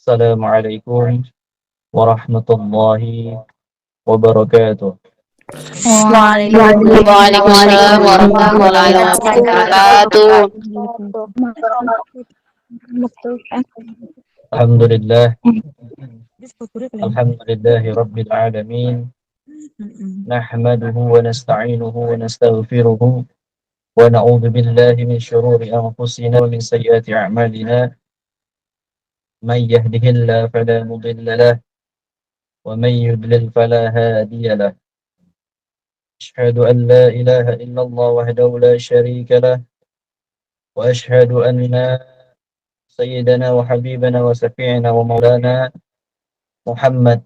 Assalamualaikum warahmatullahi wabarakatuh. Waalaikumsalam warahmatullahi wabarakatuh. Alhamdulillah. Alhamdulillahi rabbil alamin. Nahmaduhu wa nasta'inuhu wa nastaghfiruhu wa na'udzu billahi min shururi anfusina wa min sayyiati a'malina. Man yahdihillahu fala mudilla lahu wa man yudlil fala hadiya lahu. أشهد أن لا إله إلا الله وحده لا شريك له وأشهد أن سيدنا وحبيبنا وشفيعنا ومولانا Muhammad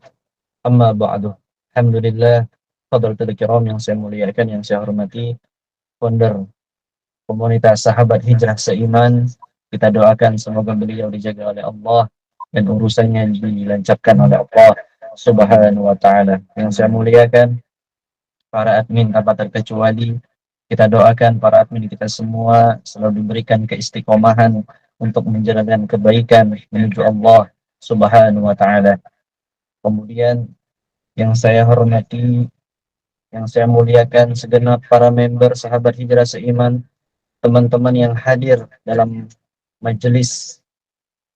amma ba'du. Alhamdulillah, Fadlatul Kiram yang saya muliakan, yang saya hormati, founder komunitas sahabat hijrah seiman, kita doakan semoga beliau dijaga oleh Allah dan urusannya dilancarkan oleh Allah Subhanahu wa taala. Yang saya muliakan, para admin tanpa terkecuali, kita doakan para admin kita semua selalu diberikan keistiqomahan untuk menjalankan kebaikan menuju Allah Subhanahu wa taala. Kemudian yang saya hormati, yang saya muliakan segenap para member sahabat hijrah seiman, teman-teman yang hadir dalam majelis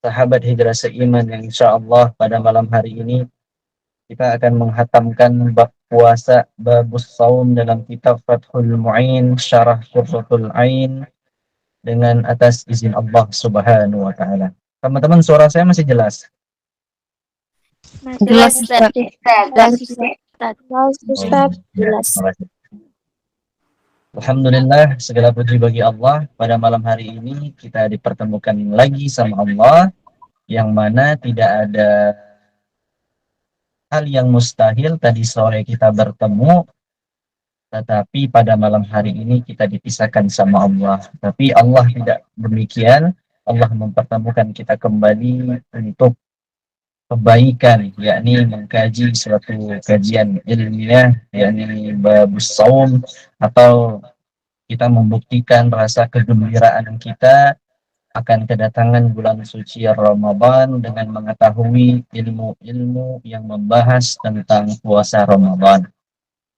sahabat hijrah seiman yang insya Allah pada malam hari ini kita akan menghatamkan bab puasa, babus saum dalam kitab Fathul Mu'in, Syarah Qurratul Ain dengan atas izin Allah Subhanahu wa taala. Teman-teman, suara saya masih jelas? Jelas, Ustaz. Jelas. Alhamdulillah, segala puji bagi Allah. Pada malam hari ini kita dipertemukan lagi sama Allah, yang mana tidak ada hal yang mustahil. Tadi sore kita bertemu, tetapi pada malam hari ini kita dipisahkan sama Allah. Tapi Allah tidak demikian. Allah mempertemukan kita kembali untuk kebaikan, yakni mengkaji suatu kajian ilmiah, yakni babus saum, atau kita membuktikan rasa kegembiraan kita akan kedatangan bulan suci Ramadan dengan mengetahui ilmu-ilmu yang membahas tentang puasa Ramadan.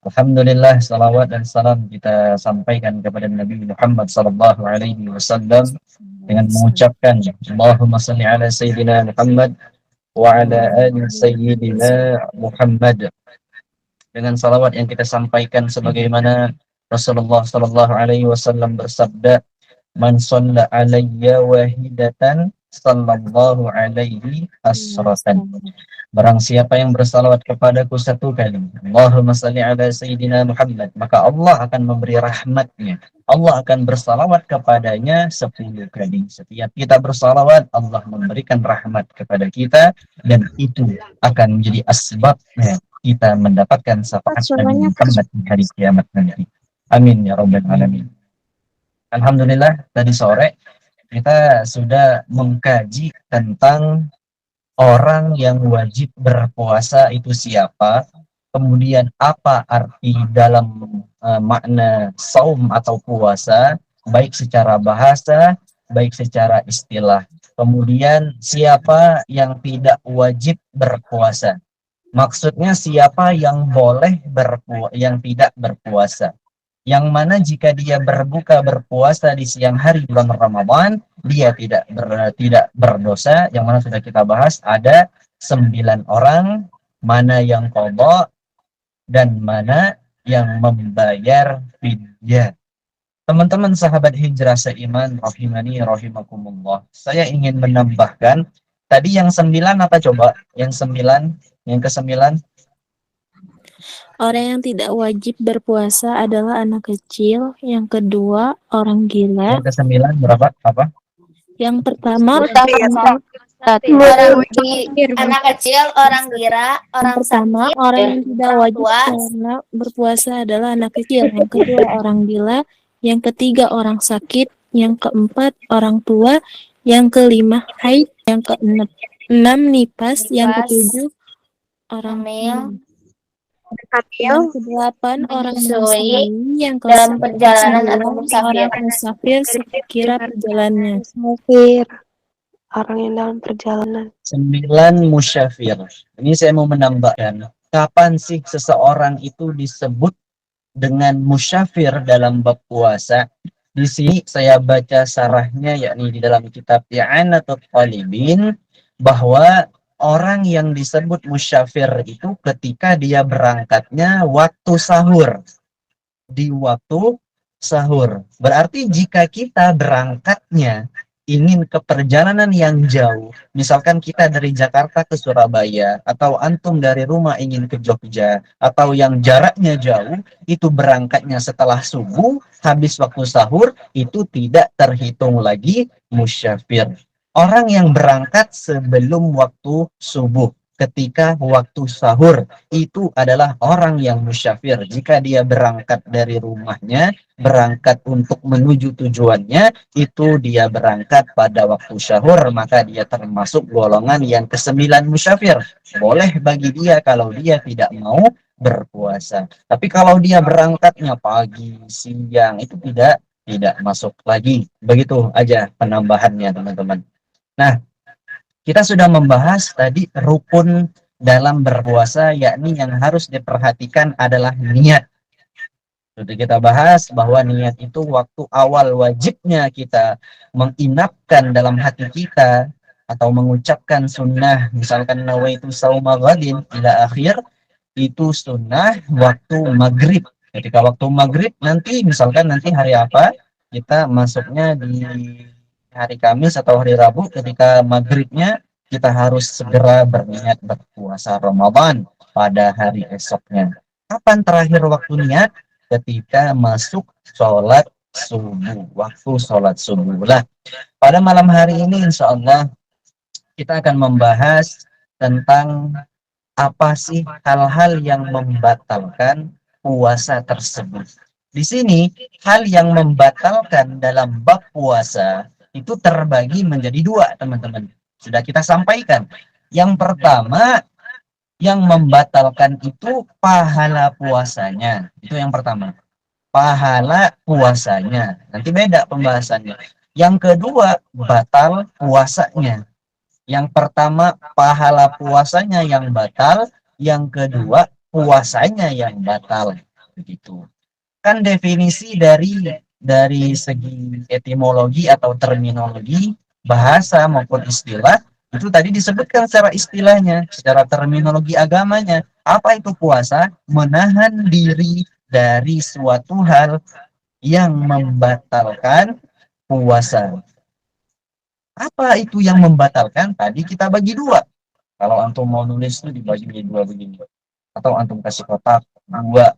Alhamdulillah, salawat dan salam kita sampaikan kepada Nabi Muhammad sallallahu alaihi wasallam dengan mengucapkan Allahumma salli ala sayyidina Muhammad wa ala ali sayyidina Muhammad, dengan salawat yang kita sampaikan sebagaimana Rasulullah sallallahu alaihi wasallam bersabda, man shalla alayya wahidatan sallallahu alaihi asratan. Barang siapa yang bersalawat kepadaku satu kali, Allahumma salli ala sayyidina Muhammad, maka Allah akan memberi rahmatnya. Allah akan bersalawat kepadanya 10 kali. Setiap kita bersalawat, Allah memberikan rahmat kepada kita, dan itu akan menjadi asbabnya kita mendapatkan syafaat Nabi Muhammad di hari kiamat nanti. Amin ya rabbal alamin. Alhamdulillah, tadi sore kita sudah mengkaji tentang orang yang wajib berpuasa itu siapa, kemudian apa arti dalam makna saum atau puasa, baik secara bahasa, baik secara istilah. Kemudian siapa yang tidak wajib berpuasa. Maksudnya siapa yang boleh yang tidak berpuasa. Yang mana jika dia berpuasa di siang hari bulan Ramadan, dia tidak berdosa. Yang mana sudah kita bahas, ada 9 orang, mana yang qadha dan mana yang membayar fidyah. Teman-teman sahabat hijrah seiman rahimani rahimakumullah, saya ingin menambahkan tadi yang 9 apa coba? Yang 9, yang ke-9. Orang yang tidak wajib berpuasa adalah anak kecil. Yang kedua, orang gila. Yang ke-9 berapa? Apa? Yang pertama, anak kecil, orang gila, orang pertama, sakit, orang yang tidak orang wajib tua. karena berpuasa adalah anak kecil. Yang kedua, orang gila. Yang ketiga, orang sakit. Yang keempat, orang tua. Yang kelima, haid. Yang keenam, nifas. Yang ketujuh, orang hamil. Yang kedelapan, orang menyusui yang dalam perjalanan atau orang musafir. musafir sekira perjalanannya. orang yang dalam perjalanan. 9 musyafir. Ini saya mau menambahkan, kapan sih seseorang itu disebut dengan musyafir dalam bab puasa? Di sini saya baca sarahnya, yakni di dalam kitab I'anatul Talibin, bahwa orang yang disebut musyafir itu ketika dia berangkatnya waktu sahur. Di waktu sahur. Berarti jika kita berangkatnya ingin ke perjalanan yang jauh, misalkan kita dari Jakarta ke Surabaya, atau antum dari rumah ingin ke Jogja, atau yang jaraknya jauh, itu berangkatnya setelah subuh, habis waktu sahur, itu tidak terhitung lagi musyafir. Orang yang berangkat sebelum waktu subuh, ketika waktu sahur, itu adalah orang yang musyafir. Jika dia berangkat dari rumahnya, berangkat untuk menuju tujuannya, itu dia berangkat pada waktu sahur, maka dia termasuk golongan yang ke-9 musyafir. Boleh bagi dia kalau dia tidak mau berpuasa. Tapi kalau dia berangkatnya pagi, siang, itu tidak masuk lagi. Begitu aja penambahannya, teman-teman. Nah, kita sudah membahas tadi rukun dalam berpuasa, yakni yang harus diperhatikan adalah niat. Sudah kita bahas bahwa niat itu waktu awal wajibnya kita menginapkan dalam hati kita atau mengucapkan sunnah, misalkan nawaitu sauma ghadin ila akhir, itu sunnah waktu maghrib. Ketika waktu maghrib nanti, misalkan nanti hari apa, kita masuknya di hari Kamis atau hari Rabu, ketika maghribnya kita harus segera berniat berpuasa Ramadan pada hari esoknya. Kapan terakhir waktu niat? Ketika masuk sholat subuh, waktu sholat subuh lah. Pada malam hari ini insya Allah kita akan membahas tentang apa sih hal-hal yang membatalkan puasa tersebut. Di sini hal yang membatalkan dalam bab puasa itu terbagi menjadi 2, teman-teman. Sudah kita sampaikan. Yang pertama, yang membatalkan itu pahala puasanya. Itu yang pertama. Pahala puasanya. Nanti beda pembahasannya. Yang kedua, batal puasanya. Yang pertama, pahala puasanya yang batal. Yang kedua, puasanya yang batal. Begitu. Kan definisi dari segi etimologi atau terminologi, bahasa maupun istilah, itu tadi disebutkan secara istilahnya, secara terminologi agamanya. Apa itu puasa? Menahan diri dari suatu hal yang membatalkan puasa. Apa itu yang membatalkan? Tadi kita bagi 2. Kalau antum mau nulis itu dibagi 2 begini. Atau antum kasih kotak 2.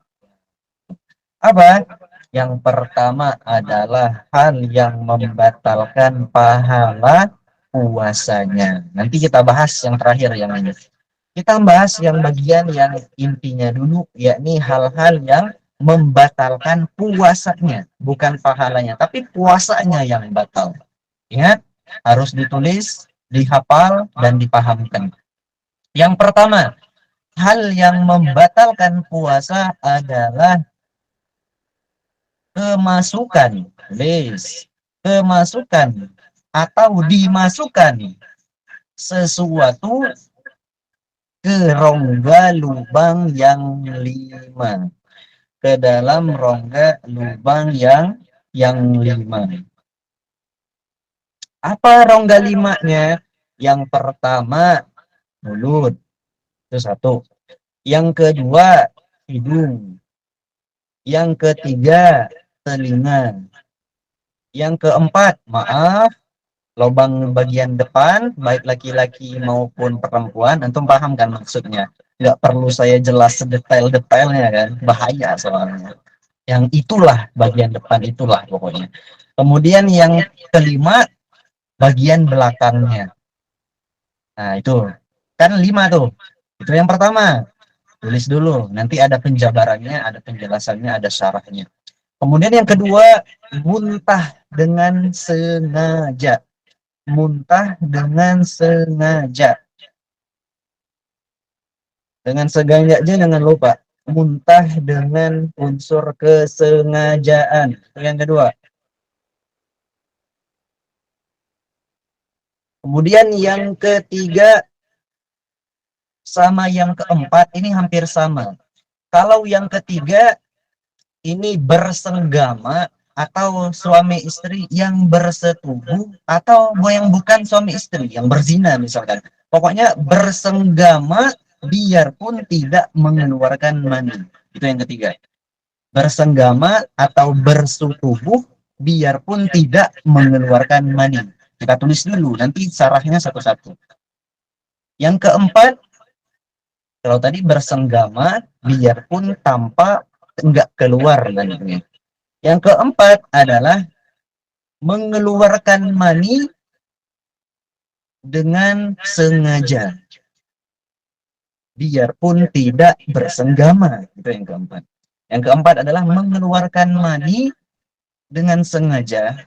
Apa? Yang pertama adalah hal yang membatalkan pahala puasanya. Nanti kita bahas yang terakhir yang ini. Kita bahas yang bagian yang intinya dulu, yakni hal-hal yang membatalkan puasanya, bukan pahalanya, tapi puasanya yang batal. Ingat, harus ditulis, dihafal, dan dipahamkan. Yang pertama, hal yang membatalkan puasa adalah kemasukan, kemasukan atau dimasukkan sesuatu ke rongga lubang yang 5, ke dalam rongga lubang yang 5. Apa rongga 5-nya? Yang pertama mulut, itu 1. Yang kedua hidung. Yang ketiga telinga. Yang keempat, maaf, lubang bagian depan, baik laki-laki maupun perempuan. Antum paham kan maksudnya? Nggak perlu saya jelas sedetail-detailnya kan, bahaya soalnya. Yang itulah, bagian depan itulah pokoknya. Kemudian yang kelima, bagian belakangnya. Nah itu, kan 5 tuh. Itu yang pertama. Tulis dulu, nanti ada penjabarannya, ada penjelasannya, ada syarahnya. Kemudian yang kedua, muntah dengan sengaja. Muntah dengan sengaja. Dengan sengaja jangan lupa. Muntah dengan unsur kesengajaan. Itu yang kedua. Kemudian yang ketiga sama yang keempat ini hampir sama. Kalau yang ketiga ini bersenggama atau suami istri yang bersetubuh atau yang bukan suami istri yang berzina misalkan. Pokoknya bersenggama biarpun tidak mengeluarkan mani. Itu yang ketiga. Bersenggama atau bersetubuh biarpun tidak mengeluarkan mani. Kita tulis dulu nanti sarahnya satu-satu. Yang keempat, kalau tadi bersenggama biarpun tanpa enggak keluar maninya. Yang keempat adalah mengeluarkan mani dengan sengaja. Biarpun tidak bersenggama. Itu yang keempat. Yang keempat adalah mengeluarkan mani dengan sengaja.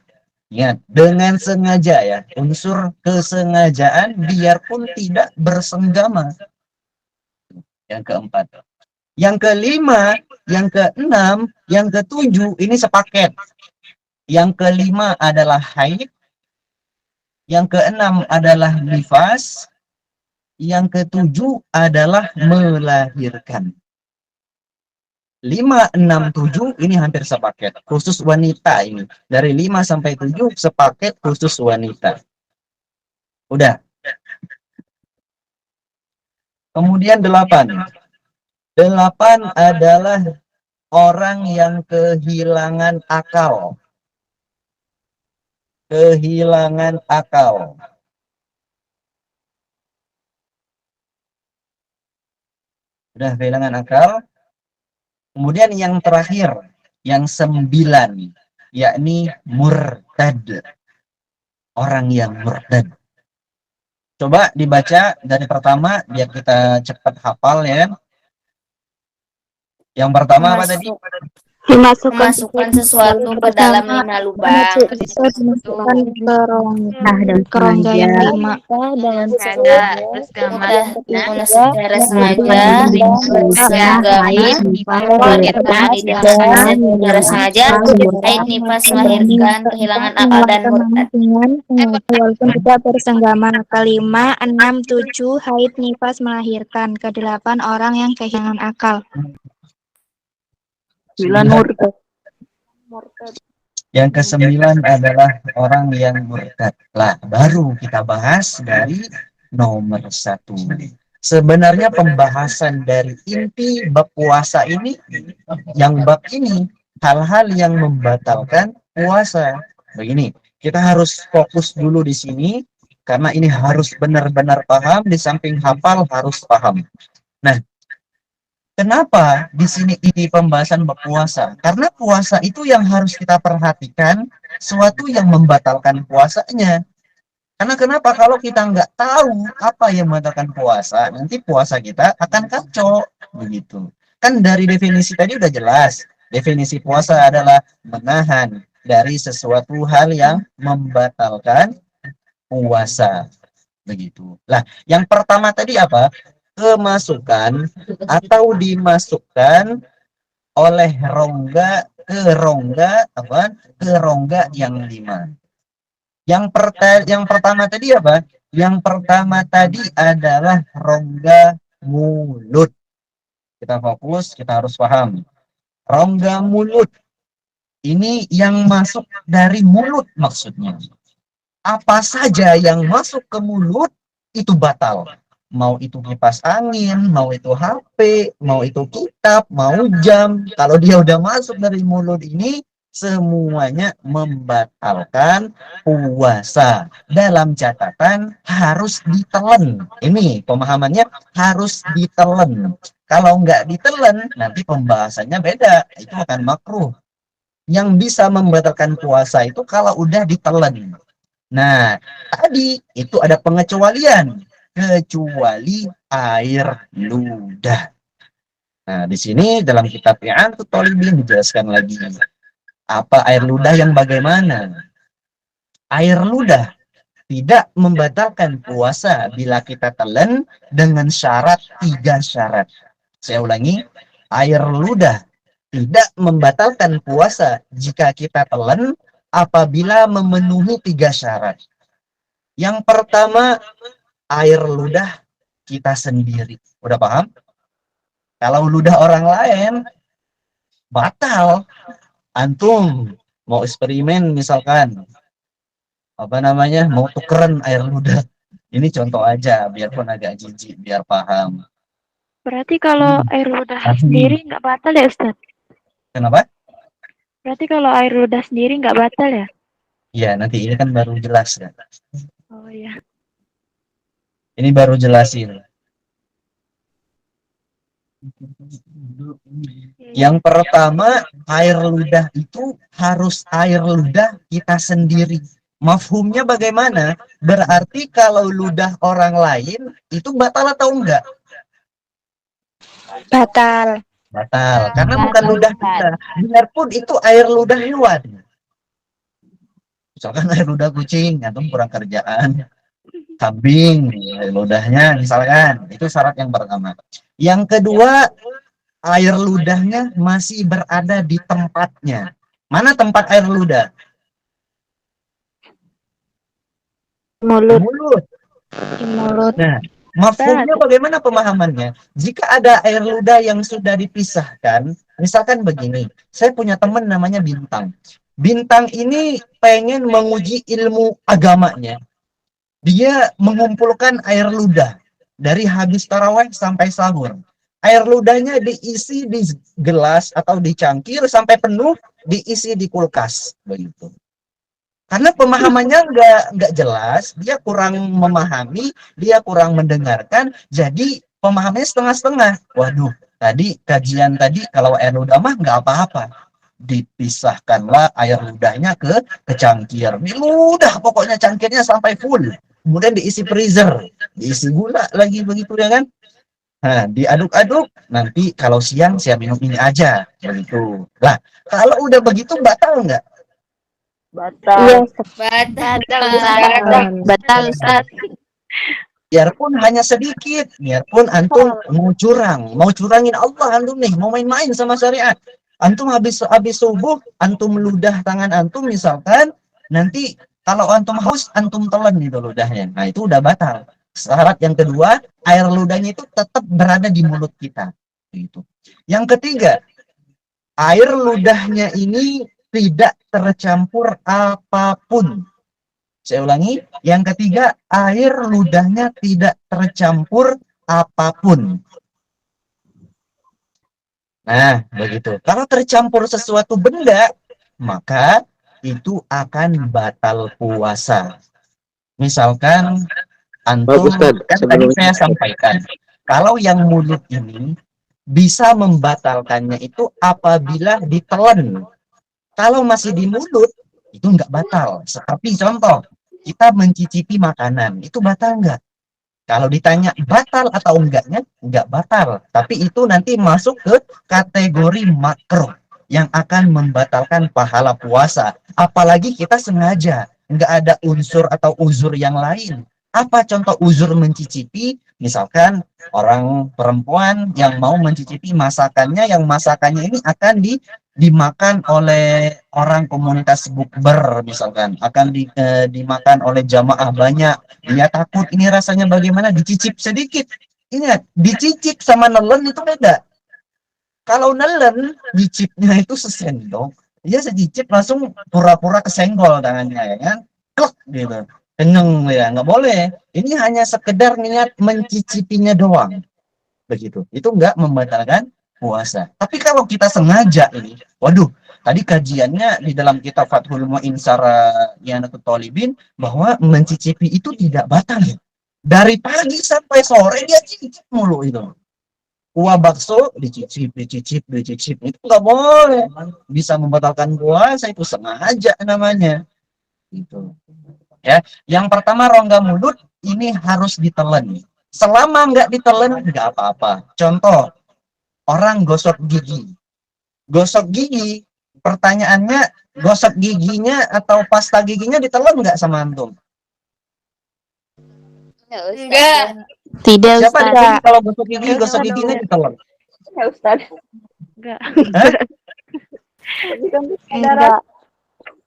Ingat, dengan sengaja ya. Unsur kesengajaan biarpun tidak bersenggama. Yang keempat. Yang kelima, yang keenam, yang ketujuh, ini sepaket. Yang kelima adalah haid. Yang keenam adalah nifas. Yang ketujuh adalah melahirkan. 5, 6, 7 ini hampir sepaket. Khusus wanita ini. Dari 5 sampai 7 sepaket khusus wanita. Udah. Kemudian 8. 8 adalah orang yang kehilangan akal. Kehilangan akal. Udah kehilangan akal. Kemudian yang terakhir, yang 9, yakni murtad. Orang yang murtad. Coba dibaca dari pertama, biar kita cepat hafal ya. Yang pertama apa tadi? Memasukkan sesuatu ke dalam 5 lubang. Dimasukkan ke Kerongga yang 5. dengan Terus gambar secara sengaja, secara sengaja, haid, nifas, melahirkan, kehilangan akal dan murtad. Walaupun tidak bersenggama. Kelima, 6, 7, haid, nifas, melahirkan. Kedelapan, orang yang kehilangan akal. 9 murtad. Yang ke-9 adalah orang yang murtad. Lah, baru kita bahas dari nomor 1. Sebenarnya pembahasan dari inti bab puasa ini, yang bab ini, hal-hal yang membatalkan puasa. Begini, kita harus fokus dulu di sini, karena ini harus benar-benar paham, di samping hafal harus paham. Nah, kenapa di sini ini pembahasan bab puasa? Karena puasa itu yang harus kita perhatikan, sesuatu yang membatalkan puasanya. Karena kenapa? Kalau kita nggak tahu apa yang membatalkan puasa, nanti puasa kita akan kacau. Begitu. Kan dari definisi tadi udah jelas. Definisi puasa adalah menahan dari sesuatu hal yang membatalkan puasa. Begitu. Lah, yang pertama tadi apa? Kemasukan atau dimasukkan oleh rongga ke rongga apa? Ke rongga yang 5. Yang pertama tadi apa? Yang pertama tadi adalah rongga mulut. Kita fokus, kita harus paham. Rongga mulut ini yang masuk dari mulut maksudnya. Apa saja yang masuk ke mulut itu batal. Mau itu kipas angin, mau itu HP, mau itu kitab, mau jam. Kalau dia udah masuk dari mulut ini, semuanya membatalkan puasa. Dalam catatan harus ditelan. Ini pemahamannya harus ditelan. Kalau nggak ditelan, nanti pembahasannya beda. Itu akan makruh. Yang bisa membatalkan puasa itu kalau udah ditelan. Nah, tadi itu ada pengecualian. Kecuali air ludah. Nah, di sini dalam kitab I'anatut Thalibin dijelaskan lagi. Apa air ludah yang bagaimana? Air ludah tidak membatalkan puasa bila kita telan dengan syarat 3 syarat. Saya ulangi, air ludah tidak membatalkan puasa jika kita telan apabila memenuhi 3 syarat. Yang pertama, air ludah kita sendiri. Udah paham? Kalau ludah orang lain, batal. Antum mau eksperimen misalkan, apa namanya, mau tukeran air ludah. Ini contoh aja, biarpun agak jijik, biar paham. Berarti kalau air ludah Tapi, sendiri nggak batal ya, Ustaz? kenapa? Berarti kalau air ludah sendiri nggak batal ya? Ya, nanti ini kan baru jelas ya. Oh iya. Ini baru jelasin. Yang pertama, air ludah itu harus air ludah kita sendiri. Mafhumnya bagaimana? Berarti kalau ludah orang lain itu batal atau enggak? Batal. Batal, karena bukan Batal, ludah Ustaz. kita. Biarpun itu air ludah hewan. Misalkan air ludah kucing, antum kurang kerjaan. Kambing, air ludahnya misalkan. Itu syarat yang pertama. Yang kedua, air ludahnya masih berada di tempatnya. Mana tempat air ludah? Mulut. Mulut. Di mulut. Nah, mafhumnya bagaimana pemahamannya? Jika ada air ludah yang sudah dipisahkan, misalkan begini, saya punya teman namanya Bintang. Bintang ini pengen menguji ilmu agamanya. Dia mengumpulkan air ludah dari habis tarawih sampai sahur. Air ludahnya diisi di gelas atau di cangkir sampai penuh, diisi di kulkas begitu. Karena pemahamannya nggak jelas, dia kurang memahami, dia kurang mendengarkan, jadi pemahamannya setengah-setengah. Waduh, tadi kajian tadi kalau air ludah mah nggak apa-apa, dipisahkanlah air ludahnya ke cangkir. Ini ludah pokoknya cangkirnya sampai full. Kemudian diisi freezer, diisi gula lagi begitu ya kan? Nah, diaduk-aduk, nanti kalau siang saya minum ini aja, begitu. Lah, kalau udah begitu batal nggak? Iya, Batal, Ustaz. Batal, Ustaz. Biarpun hanya sedikit, biarpun antum mau curangin Allah antum nih, mau main-main sama syariat. Antum habis subuh, antum ludah tangan antum misalkan, nanti kalau antum haus, antum telan gitu ludahnya. Nah, itu udah batal. Syarat yang kedua, air ludahnya itu tetap berada di mulut kita. Gitu. Yang ketiga, air ludahnya ini tidak tercampur apapun. Saya ulangi, yang ketiga, air ludahnya tidak tercampur apapun. Nah, begitu. Kalau tercampur sesuatu benda, maka itu akan batal puasa. Misalkan antum, kan tadi saya sampaikan, kalau yang mulut ini bisa membatalkannya itu apabila ditelan. Kalau masih di mulut, itu nggak batal. Seperti contoh, kita mencicipi makanan, itu batal nggak? Kalau ditanya batal atau enggaknya, nggak batal. Tapi itu nanti masuk ke kategori makruh yang akan membatalkan pahala puasa. Apalagi kita sengaja, nggak ada unsur atau uzur yang lain. Apa contoh uzur mencicipi? Misalkan orang perempuan yang mau mencicipi masakannya, yang masakannya ini akan dimakan oleh orang komunitas bukber misalkan, akan dimakan oleh jamaah banyak. Dia takut ini rasanya bagaimana, dicicip sedikit. Ingat, dicicip sama nelen itu beda. Kalau nelen, dicipnya itu sesendok, dia secicip langsung pura-pura kesenggol tangannya ya kan, klek gitu, kenyang ya, nggak boleh. Ini hanya sekedar niat mencicipinya doang, begitu. Itu nggak membatalkan puasa. Tapi kalau kita sengaja ini, waduh, tadi kajiannya di dalam kitab Fathul Mu'in Syara Iyanatut Thalibin bahwa mencicipi itu tidak batal ya. Dari pagi sampai sore dia cicip mulu itu. Kuah bakso dicicip itu nggak boleh, bisa membatalkan puasa, itu sengaja namanya. Gitu. Ya, yang pertama rongga mulut ini harus ditelan. Selama nggak ditelan nggak apa-apa. Contoh, orang gosok gigi. Gosok gigi, pertanyaannya gosok giginya atau pasta giginya ditelan nggak sama antum? Enggak. Tidak, Siapa di Ustaz. sini kalau gosok gigi, gosok giginya ditelan? Ya, Ustaz. Enggak. Hah? Enggak.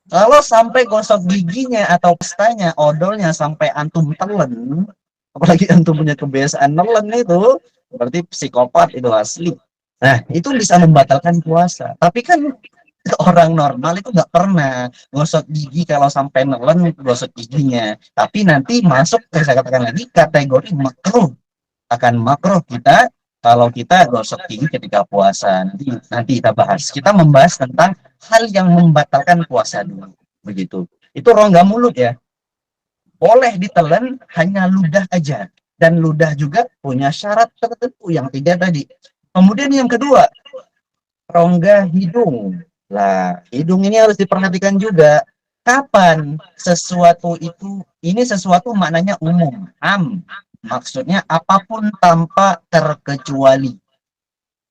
Kalau sampai gosok giginya atau pestanya, odolnya sampai antum telen, apalagi antum punya kebiasaan nelen itu, berarti psikopat itu asli. Nah, itu bisa membatalkan puasa. Tapi kan orang normal itu nggak pernah gosok gigi kalau sampai nelen gosok giginya. Tapi nanti masuk, saya katakan lagi, kategori makruh. Akan makruh kita kalau kita gosok gigi ketika puasa. Nanti kita bahas. Kita membahas tentang hal yang membatalkan puasa dulu. Begitu. Itu rongga mulut ya. Boleh ditelan hanya ludah aja. Dan ludah juga punya syarat tertentu yang tiga tadi. Kemudian yang kedua, rongga hidung. Lah, hidung ini harus diperhatikan juga. Kapan sesuatu itu, ini sesuatu maknanya umum, am. Maksudnya apapun tanpa terkecuali.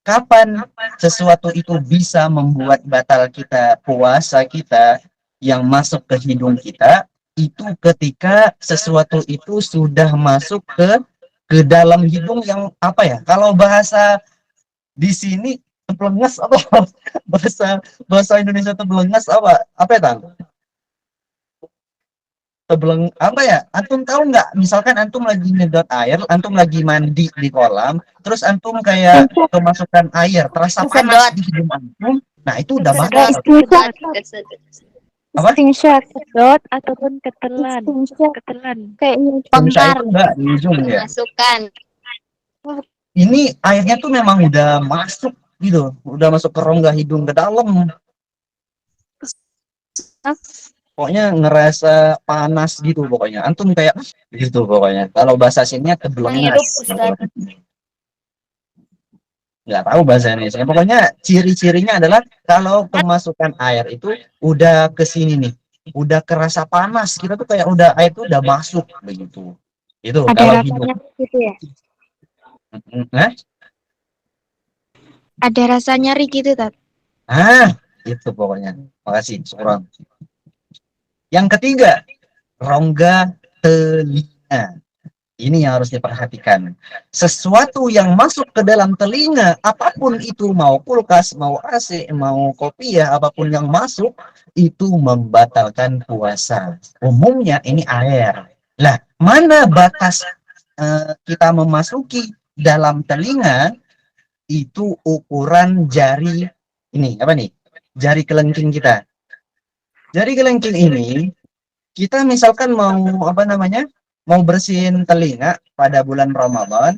Kapan sesuatu itu bisa membuat batal kita, puasa kita yang masuk ke hidung kita, itu ketika sesuatu itu sudah masuk ke dalam hidung yang apa ya? Kalau bahasa di sini teblenges apa bahasa bahasa Indonesia teblenges apa ya Tang? Tebleng apa ya? Antum tahu nggak? Misalkan antum lagi nyedot air, antum lagi mandi di kolam, terus antum kayak kemasukan air, terasa panas Kesedot. di hidung antum. Nah, itu udah Kesedot. batal. Kesedot. Apa? Screenshot. Sedot ataupun ketelan. Screenshot. Ketelan. Kayaknya Misal Bongkar. itu enggak di ujung ya. Masukkan. Ini airnya tuh memang udah masuk gitu, udah masuk ke rongga hidung ke dalam. Pokoknya ngerasa panas gitu pokoknya. Antum kayak gitu pokoknya. Kalau bahasa sininya Menghirup, teblengas. Ustaz. Nggak tahu bahasa Indonesia. Pokoknya ciri-cirinya adalah kalau kemasukan air itu udah ke sini nih, udah kerasa panas. Kita tuh kayak udah air itu udah masuk begitu. Itu ada kalau rasanya hidung. gitu ya. Nah, Ada rasa nyeri gitu, Tat. itu pokoknya. Makasih, syukron. Yang ketiga, rongga telinga. Ini yang harus diperhatikan. Sesuatu yang masuk ke dalam telinga, apapun itu, mau kulkas, mau AC, mau kopi ya, apapun yang masuk, itu membatalkan puasa. Umumnya ini air. Lah, mana batas kita memasuki dalam telinga, itu ukuran jari, ini apa nih? Jari kelingking kita. Jari kelingking ini, kita misalkan mau apa namanya? Mau bersihin telinga pada bulan Ramadan,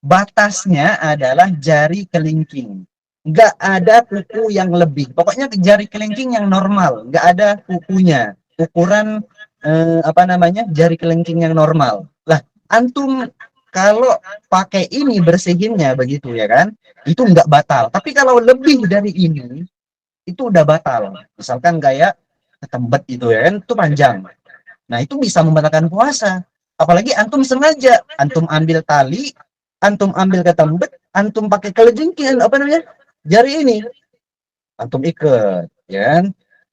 batasnya adalah jari kelingking. Nggak ada kuku yang lebih. Pokoknya jari kelingking yang normal, nggak ada kukunya. Ukuran apa namanya? Jari kelingking yang normal. Lah, antum kalau pakai ini bersihinnya begitu ya kan? Itu nggak batal. Tapi kalau lebih dari ini, itu udah batal. Misalkan kayak ketembet itu ya kan, itu panjang. Nah, itu bisa membatalkan puasa. Apalagi antum sengaja, antum ambil tali, antum ambil ketembet, antum pakai kelejengking, apa namanya? Jari ini, antum ikat, ya kan?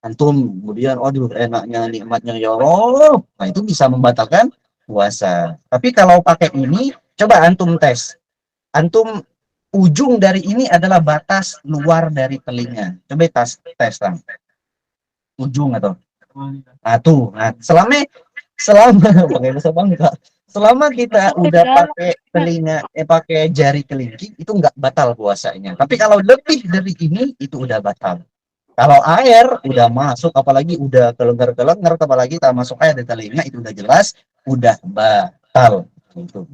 Antum kemudian, aduh enaknya, nikmatnya ya Allah. Nah, itu bisa membatalkan puasa. Tapi kalau pakai ini, coba antum tes. Antum ujung dari ini adalah batas luar dari telinga. Coba tes, ujung atau selama pakai bahasa bangka, selama kita udah pakai telinga pakai jari kelingking itu nggak batal puasanya. Tapi kalau lebih dari ini itu udah batal. Kalau air udah masuk, apalagi udah kelengar-kelengar, apalagi tak masuk air di telinga, itu udah jelas udah batal. Gitu.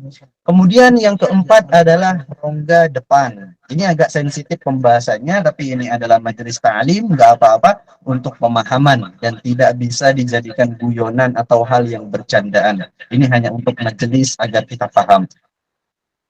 Kemudian yang keempat adalah rongga depan. Ini agak sensitif pembahasannya, tapi ini adalah majelis ta'lim, nggak apa-apa untuk pemahaman dan tidak bisa dijadikan guyonan atau hal yang bercandaan. Ini hanya untuk majelis agar kita paham.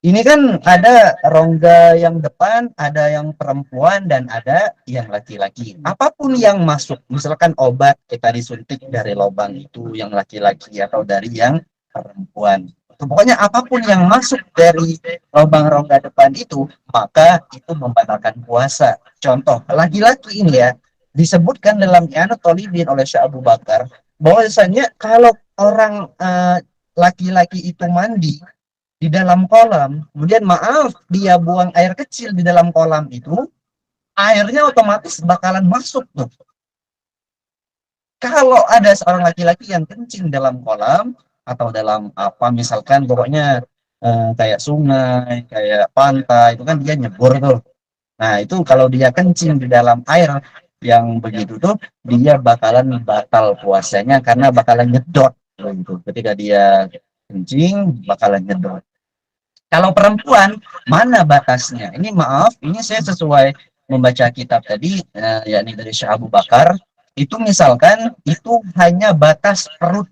Ini kan ada rongga yang depan, ada yang perempuan, dan ada yang laki-laki. Apapun yang masuk, misalkan obat kita disuntik dari lubang itu yang laki-laki atau dari yang perempuan. Pokoknya apapun yang masuk dari lubang rongga depan itu, maka itu membatalkan puasa. Contoh, laki-laki ini ya, disebutkan dalam I'anat Talibin oleh Syekh Abu Bakar, bahwasanya kalau orang laki-laki itu mandi di dalam kolam, kemudian maaf dia buang air kecil di dalam kolam itu, airnya otomatis bakalan masuk tuh. Kalau ada seorang laki-laki yang kencing dalam kolam atau dalam apa misalkan pokoknya kayak sungai, kayak pantai itu kan dia nyebur tuh. Nah, itu kalau dia kencing di dalam air yang begitu tuh dia bakalan batal puasanya karena bakalan nyedot gitu. Ketika dia kencing bakalan nyedot. Kalau perempuan, mana batasnya? Ini maaf, ini saya sesuai membaca kitab tadi, yakni dari Syekh Abu Bakar. Itu misalkan, itu hanya batas perut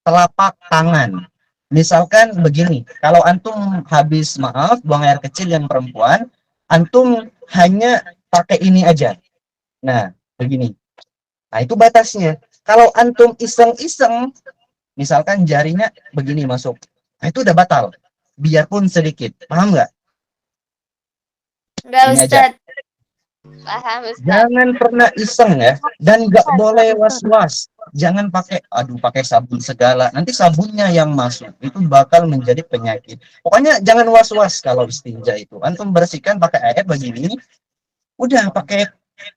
telapak tangan. Misalkan begini, kalau antum habis, maaf, buang air kecil yang perempuan, antum hanya pakai ini aja. Nah, begini. Nah, itu batasnya. Kalau antum iseng-iseng, misalkan jarinya begini masuk. Nah, itu udah batal. Biarpun sedikit. Paham nggak? Enggak, Ini aja. Ustaz. Paham, Ustaz. Jangan pernah iseng ya. Dan nggak boleh was-was. Jangan pakai sabun segala. Nanti sabunnya yang masuk. Itu bakal menjadi penyakit. Pokoknya jangan was-was kalau istinja itu. Antum bersihkan pakai air begini. Udah pakai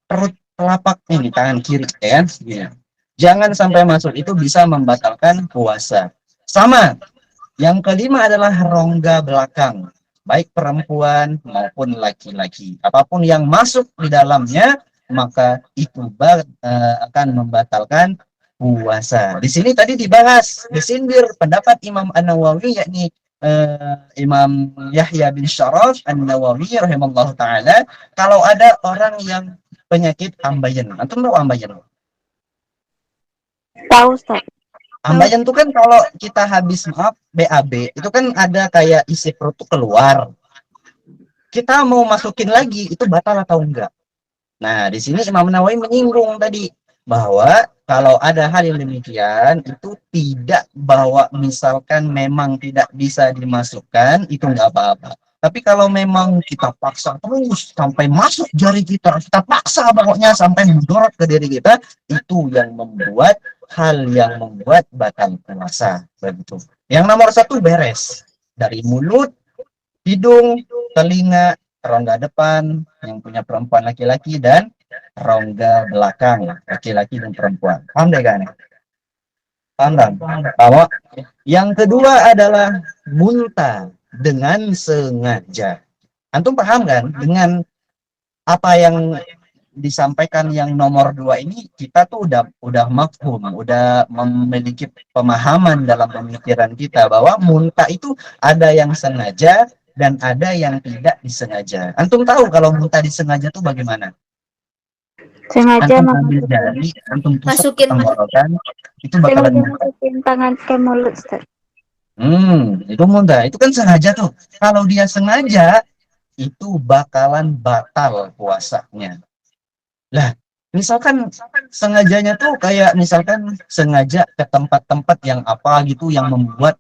perut telapak ini, tangan kiri. Ya, ya. Jangan sampai masuk. Itu bisa membatalkan puasa. Sama. Yang kelima adalah rongga belakang, baik perempuan maupun laki-laki. Apapun yang masuk di dalamnya, maka itu akan membatalkan puasa. Di sini tadi dibahas, disindir pendapat Imam An-Nawawi, yakni Imam Yahya bin Syaraf An-Nawawi rahimahullah ta'ala, kalau ada orang yang penyakit ambeien. Antum tahu ambeien? Tahu, Ustaz. Ambeien itu kan kalau kita habis BAB, itu kan ada kayak isi perut tuh keluar. Kita mau masukin lagi, itu batal atau enggak? Nah, di sini Imam Nawawi menyinggung tadi bahwa kalau ada hal yang demikian itu tidak, bahwa misalkan memang tidak bisa dimasukkan, itu enggak apa-apa. Tapi kalau memang kita paksa terus sampai masuk jari kita paksa pokoknya sampai mendorot ke diri kita, itu yang membuat batal puasa. Begitu. Yang nomor satu beres dari mulut, hidung, telinga, rongga depan yang punya perempuan laki-laki, dan rongga belakang laki-laki dan perempuan. Paham deh kan? Paham? Bahwa yang kedua adalah muntah dengan sengaja. Antum paham kan dengan apa yang disampaikan yang nomor 2 ini? Kita tuh udah mafhum, udah memiliki pemahaman dalam pemikiran kita bahwa muntah itu ada yang sengaja dan ada yang tidak disengaja. Antum tahu kalau muntah disengaja tuh bagaimana? Sengaja Antum ambil jari, antum tusuk ke tenggorokan, itu bakalan muntah. masukin tangan ke mulut, Ustaz. Itu muntah. Itu kan sengaja tuh. Kalau dia sengaja, itu bakalan batal puasanya. Lah, misalkan sengajanya tuh kayak misalkan sengaja ke tempat-tempat yang apa gitu yang membuat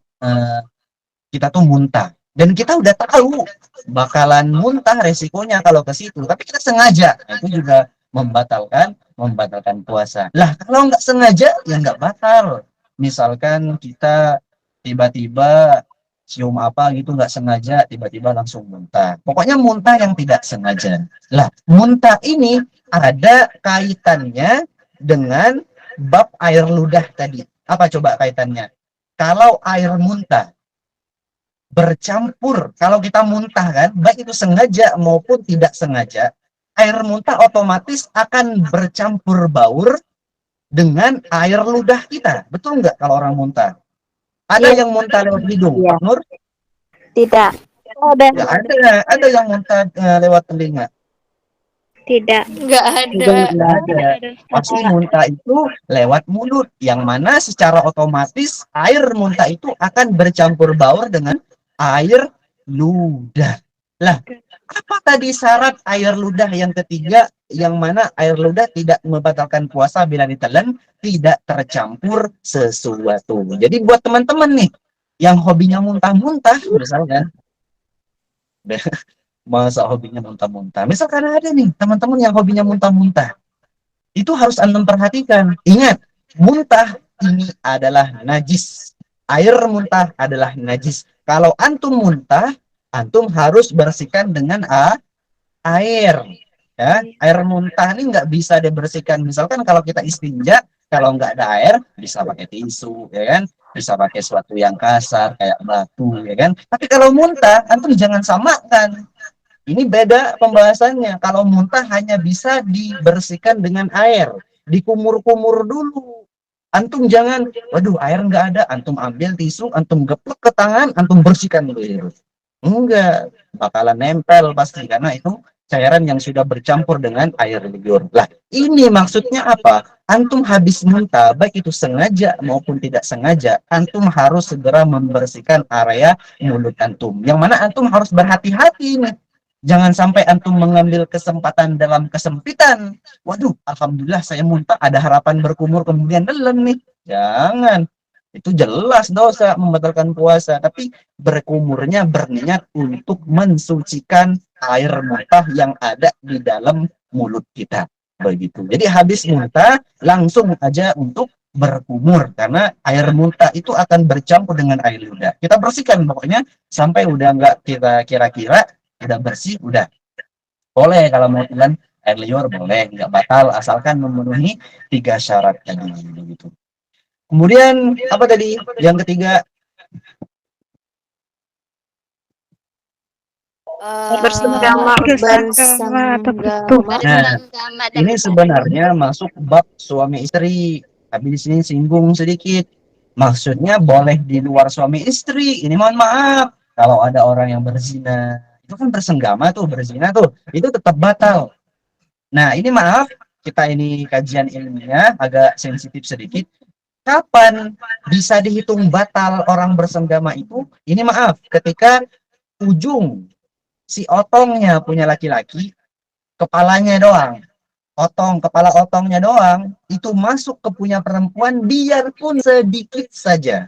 kita tuh muntah. Dan kita udah tahu bakalan muntah resikonya kalau ke situ. Tapi kita sengaja, itu juga membatalkan puasa. Lah, kalau nggak sengaja ya nggak batal. Misalkan kita tiba-tiba cium apa gitu nggak sengaja, tiba-tiba langsung muntah. Pokoknya muntah yang tidak sengaja. Lah, muntah ini ada kaitannya dengan bab air ludah tadi. Apa coba kaitannya? Kalau air muntah bercampur, kalau kita muntah kan, baik itu sengaja maupun tidak sengaja, air muntah otomatis akan bercampur baur dengan air ludah kita. Betul nggak kalau orang muntah? Ada yang muntah lewat hidung, Iya. Pak Nur? Tidak. Ada. Ya, ada yang muntah lewat telinga. Tidak. Enggak ada. Nggak ada. Pasti muntah itu lewat mulut, yang mana secara otomatis air muntah itu akan bercampur baur dengan air ludah. Lah, apa tadi syarat air ludah yang ketiga, yang mana air ludah tidak membatalkan puasa bila ditelan, tidak tercampur sesuatu. Jadi buat teman-teman nih yang hobinya muntah-muntah, misalkan masa hobinya muntah-muntah. Misalkan ada nih teman-teman yang hobinya muntah-muntah, itu harus antum perhatikan. Ingat, muntah ini adalah najis. Air muntah adalah najis. Kalau antum muntah, antum harus bersihkan dengan air. Ya, air muntah ini nggak bisa dibersihkan. Misalkan kalau kita istinja, Kalau nggak ada air, bisa pakai tisu, ya kan? Bisa pakai sesuatu yang kasar, kayak batu, ya kan? Tapi kalau muntah, antum jangan samakan. Ini beda pembahasannya. Kalau muntah hanya bisa dibersihkan dengan air. Dikumur-kumur dulu. Antum jangan, waduh air nggak ada. Antum ambil tisu, antum geplek ke tangan, antum bersihkan dulu. Enggak. Bakalan nempel pasti. Karena itu cairan yang sudah bercampur dengan air liur. Lah, ini maksudnya apa? Antum habis muntah, baik itu sengaja maupun tidak sengaja, antum harus segera membersihkan area mulut antum. Yang mana antum harus berhati-hati nih. Jangan sampai antum mengambil kesempatan dalam kesempitan. Waduh, alhamdulillah saya muntah, ada harapan berkumur kemudian nelen nih. Jangan. Itu jelas dosa membatalkan puasa. Tapi berkumurnya berniat untuk mensucikan air muntah yang ada di dalam mulut kita. Begitu. Jadi habis muntah, langsung aja untuk berkumur. Karena air muntah itu akan bercampur dengan air ludah. Kita bersihkan pokoknya sampai udah nggak kita kira-kira udah bersih, udah boleh. Kalau mau telan air liur boleh, nggak batal asalkan memenuhi 3 syarat tadi begitu. Kemudian apa tadi yang ketiga? Bersenggama, Nah, ini sebenarnya masuk bab suami istri, tapi di sini singgung sedikit. Maksudnya boleh di luar suami istri. Ini mohon maaf, kalau ada orang yang berzina, itu kan bersenggama tuh, berzina tuh, itu tetap batal. Nah, ini maaf, kita ini kajian ilmiah agak sensitif sedikit. Kapan bisa dihitung batal orang bersenggama itu? Ini maaf, ketika ujung si otongnya punya laki-laki, kepalanya doang, kepala otongnya doang, itu masuk ke punya perempuan biarpun sedikit saja.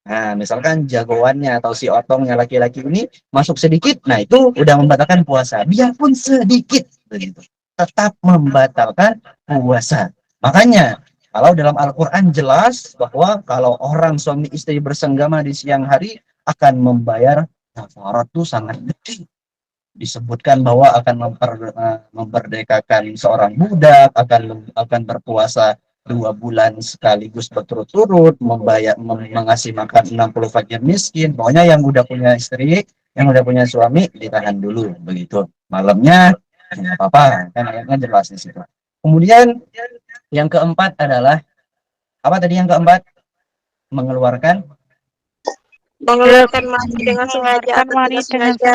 Nah, misalkan jagoannya atau si otongnya laki-laki ini masuk sedikit, nah itu udah membatalkan puasa, biarpun sedikit, begitu. Tetap membatalkan puasa. Makanya, kalau dalam Al-Quran jelas bahwa kalau orang suami istri bersenggama di siang hari akan membayar kafarat itu sangat gede. Disebutkan bahwa akan memerdekakan seorang budak, akan berpuasa 2 bulan sekaligus berturut-turut, mengasih makan 60 fakir miskin. Pokoknya yang udah punya istri, yang udah punya suami, ditahan dulu begitu. Malamnya nggak apa-apa, kan ayatnya jelas di situ. Kemudian yang keempat adalah apa tadi yang keempat? Mengeluarkan mani dengan sengaja atau tidak sengaja.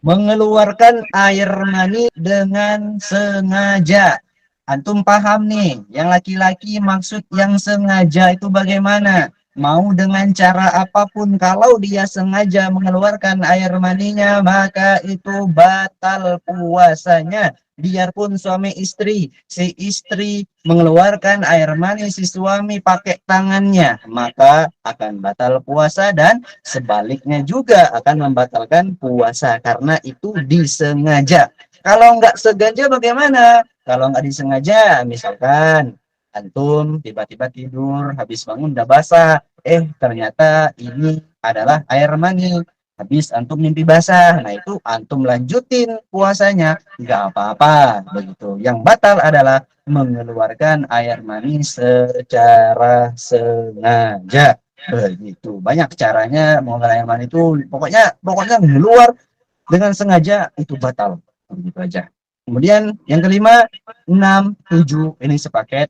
mengeluarkan air mani dengan sengaja. Antum paham nih, yang laki-laki maksud yang sengaja itu bagaimana? Mau dengan cara apapun, kalau dia sengaja mengeluarkan air maninya, maka itu batal puasanya. Biarpun suami istri, si istri mengeluarkan air mani si suami pakai tangannya, maka akan batal puasa, dan sebaliknya juga akan membatalkan puasa karena itu disengaja. Kalau nggak sengaja bagaimana? Kalau nggak disengaja, misalkan antum tiba-tiba tidur, habis bangun udah basah, ternyata ini adalah air mani. Habis antum mimpi basah, nah itu antum lanjutin puasanya, nggak apa-apa begitu. Yang batal adalah mengeluarkan air mani secara sengaja begitu. Banyak caranya mengeluarkan air mani itu, pokoknya keluar dengan sengaja itu batal begitu aja. Kemudian yang kelima, 6, 7 ini sepaket.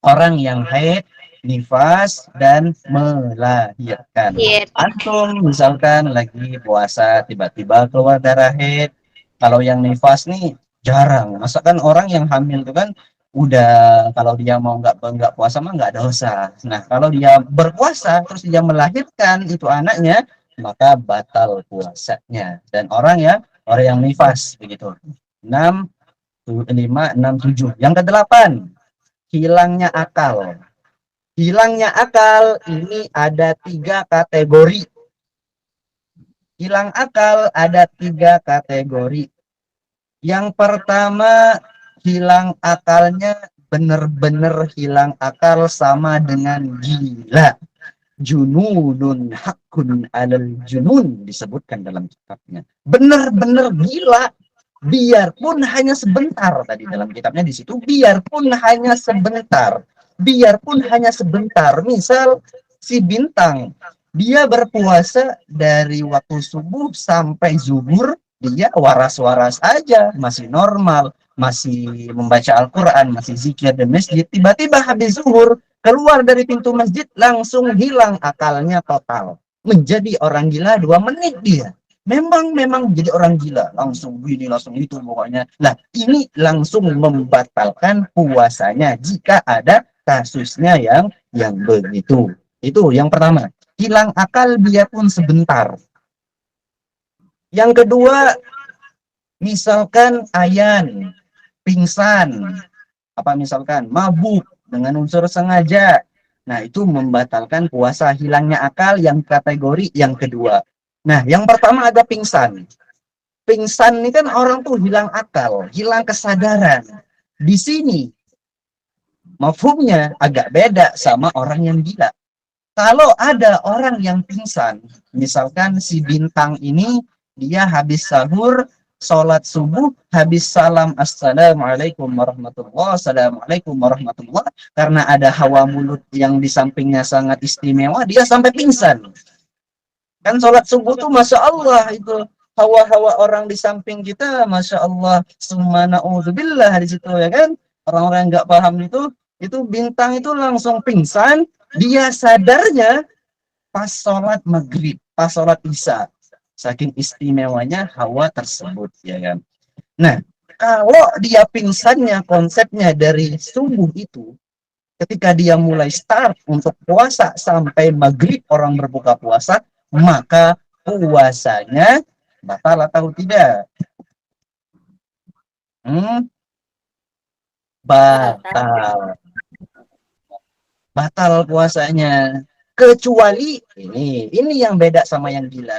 Orang yang haid, nifas, dan melahirkan. Antum misalkan lagi puasa, tiba-tiba keluar darah haid. Kalau yang nifas nih jarang. Masakan orang yang hamil itu kan udah, kalau dia mau nggak puasa mah nggak dosa. Nah, kalau dia berpuasa terus dia melahirkan itu anaknya, maka batal puasanya. Dan orang yang nifas begitu. 6, 5, 6, 7. Yang ke-8, hilangnya akal. Hilangnya akal ini ada 3 kategori. Hilang akal ada 3 kategori. Yang pertama, hilang akalnya benar-benar hilang akal sama dengan gila. Jununun hakun alal junun disebutkan dalam kitabnya. Benar-benar gila. biarpun hanya sebentar, tadi dalam kitabnya di situ, biarpun hanya sebentar, biarpun hanya sebentar. Misal si Bintang, dia berpuasa dari waktu subuh sampai zuhur, dia waras-waras aja, masih normal, masih membaca Al-Quran, masih zikir di masjid. Tiba-tiba habis zuhur, keluar dari pintu masjid, langsung hilang akalnya total. Menjadi orang gila 2 menit dia. Memang jadi orang gila, langsung gini, langsung itu pokoknya. Nah, ini langsung membatalkan puasanya jika ada kasusnya yang begitu. Itu yang pertama, hilang akal biarpun sebentar. Yang kedua, misalkan ayan, pingsan, apa misalkan mabuk dengan unsur sengaja. Nah, itu membatalkan puasa, hilangnya akal yang kategori yang kedua. Nah, yang pertama ada pingsan. Pingsan ini kan orang tuh hilang akal, hilang kesadaran. Di sini mafhumnya agak beda sama orang yang gila. Kalau ada orang yang pingsan, misalkan si Bintang ini dia habis sahur, sholat subuh, habis salam assalamualaikum warahmatullah, assalamualaikum warahmatullah, karena ada hawa mulut yang di sampingnya sangat istimewa, dia sampai pingsan. Kan sholat subuh tuh Masya Allah itu hawa-hawa orang di samping kita, Masya Allah, summa na'udzubillah di situ ya kan. Orang-orang yang nggak paham itu Bintang itu langsung pingsan, dia sadarnya pas sholat maghrib, pas sholat isya. Saking istimewanya hawa tersebut ya kan. Nah, kalau dia pingsannya konsepnya dari subuh itu, ketika dia mulai start untuk puasa sampai maghrib orang berbuka puasa, maka puasanya batal atau tidak? Batal. Batal puasanya. Kecuali ini yang beda sama yang gila.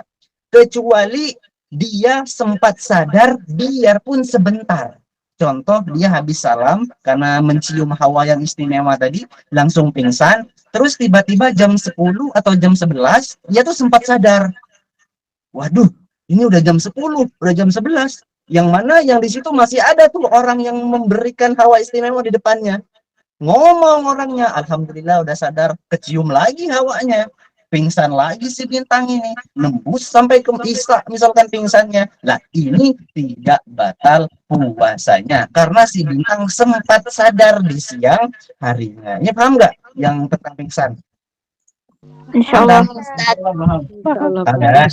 Kecuali dia sempat sadar biarpun sebentar. Contoh, dia habis salam karena mencium hawa yang istimewa tadi, langsung pingsan, terus tiba-tiba jam 10 atau jam 11, dia tuh sempat sadar. Waduh, ini udah jam 10, udah jam 11. Yang mana yang di situ masih ada tuh orang yang memberikan hawa istimewa di depannya. Ngomong orangnya, alhamdulillah udah sadar, kecium lagi hawanya. Pingsan lagi si Bintang ini, nembus sampai ke isya misalkan pingsannya. Nah, ini tidak batal puasanya karena si Bintang sempat sadar di siang harinya. Ini paham nggak yang tentang pingsan? Insya Allah. Ada.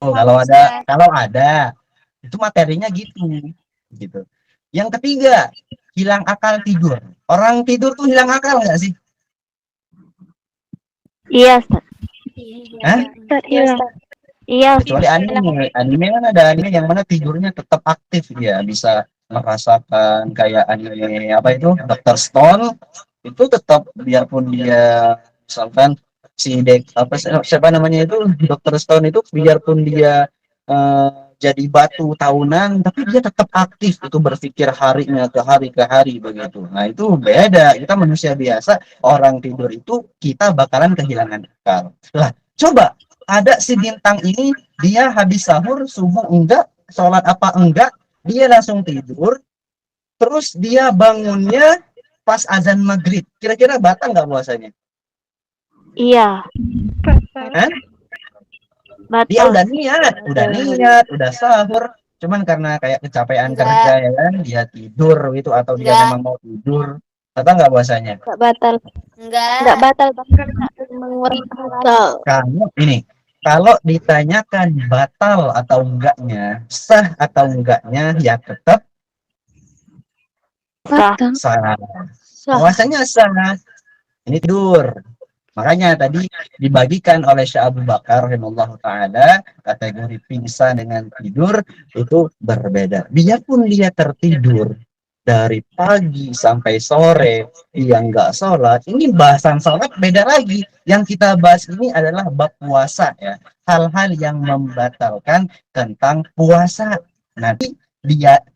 Oh, kalau ada itu materinya gitu. Yang ketiga, hilang akal tidur. Orang tidur tuh hilang akal nggak sih? Iya, Ustaz. Hah? Iya. Iya, Kecuali anime kan ada anime yang mana tidurnya tetap aktif ya, bisa merasakan kayak anime apa itu Dr. Stone itu tetap biarpun dia misalkan siapa namanya itu Dr. Stone itu biarpun dia jadi batu tahunan tapi dia tetap aktif itu berpikir harinya ke hari begitu. Nah, itu beda. Kita manusia biasa, orang tidur itu kita bakalan kehilangan akal. Lah, coba ada si Bintang ini dia habis sahur subuh enggak, sholat apa enggak, dia langsung tidur, terus dia bangunnya pas azan maghrib. Kira-kira batal nggak puasanya? iya. Hah? Dia Batal. udah niat, udah sahur, cuman karena kayak kecapean kerja ya kan, dia tidur itu atau dia memang mau tidur, batal nggak puasanya? Nggak batal. Enggak. Nggak batal, bahkan mengurangi batal. Kalau ditanyakan batal atau enggaknya, sah atau enggaknya, ya tetap sah. Puasanya sah. Ini tidur. Makanya tadi dibagikan oleh Syekh Abu Bakar rahimahullah ta'ala, kategori pingsan dengan tidur itu berbeda. Biarpun dia tertidur dari pagi sampai sore, dia nggak sholat, ini bahasan sholat beda lagi. Yang kita bahas ini adalah bab puasa ya. Hal-hal yang membatalkan tentang puasa. Nanti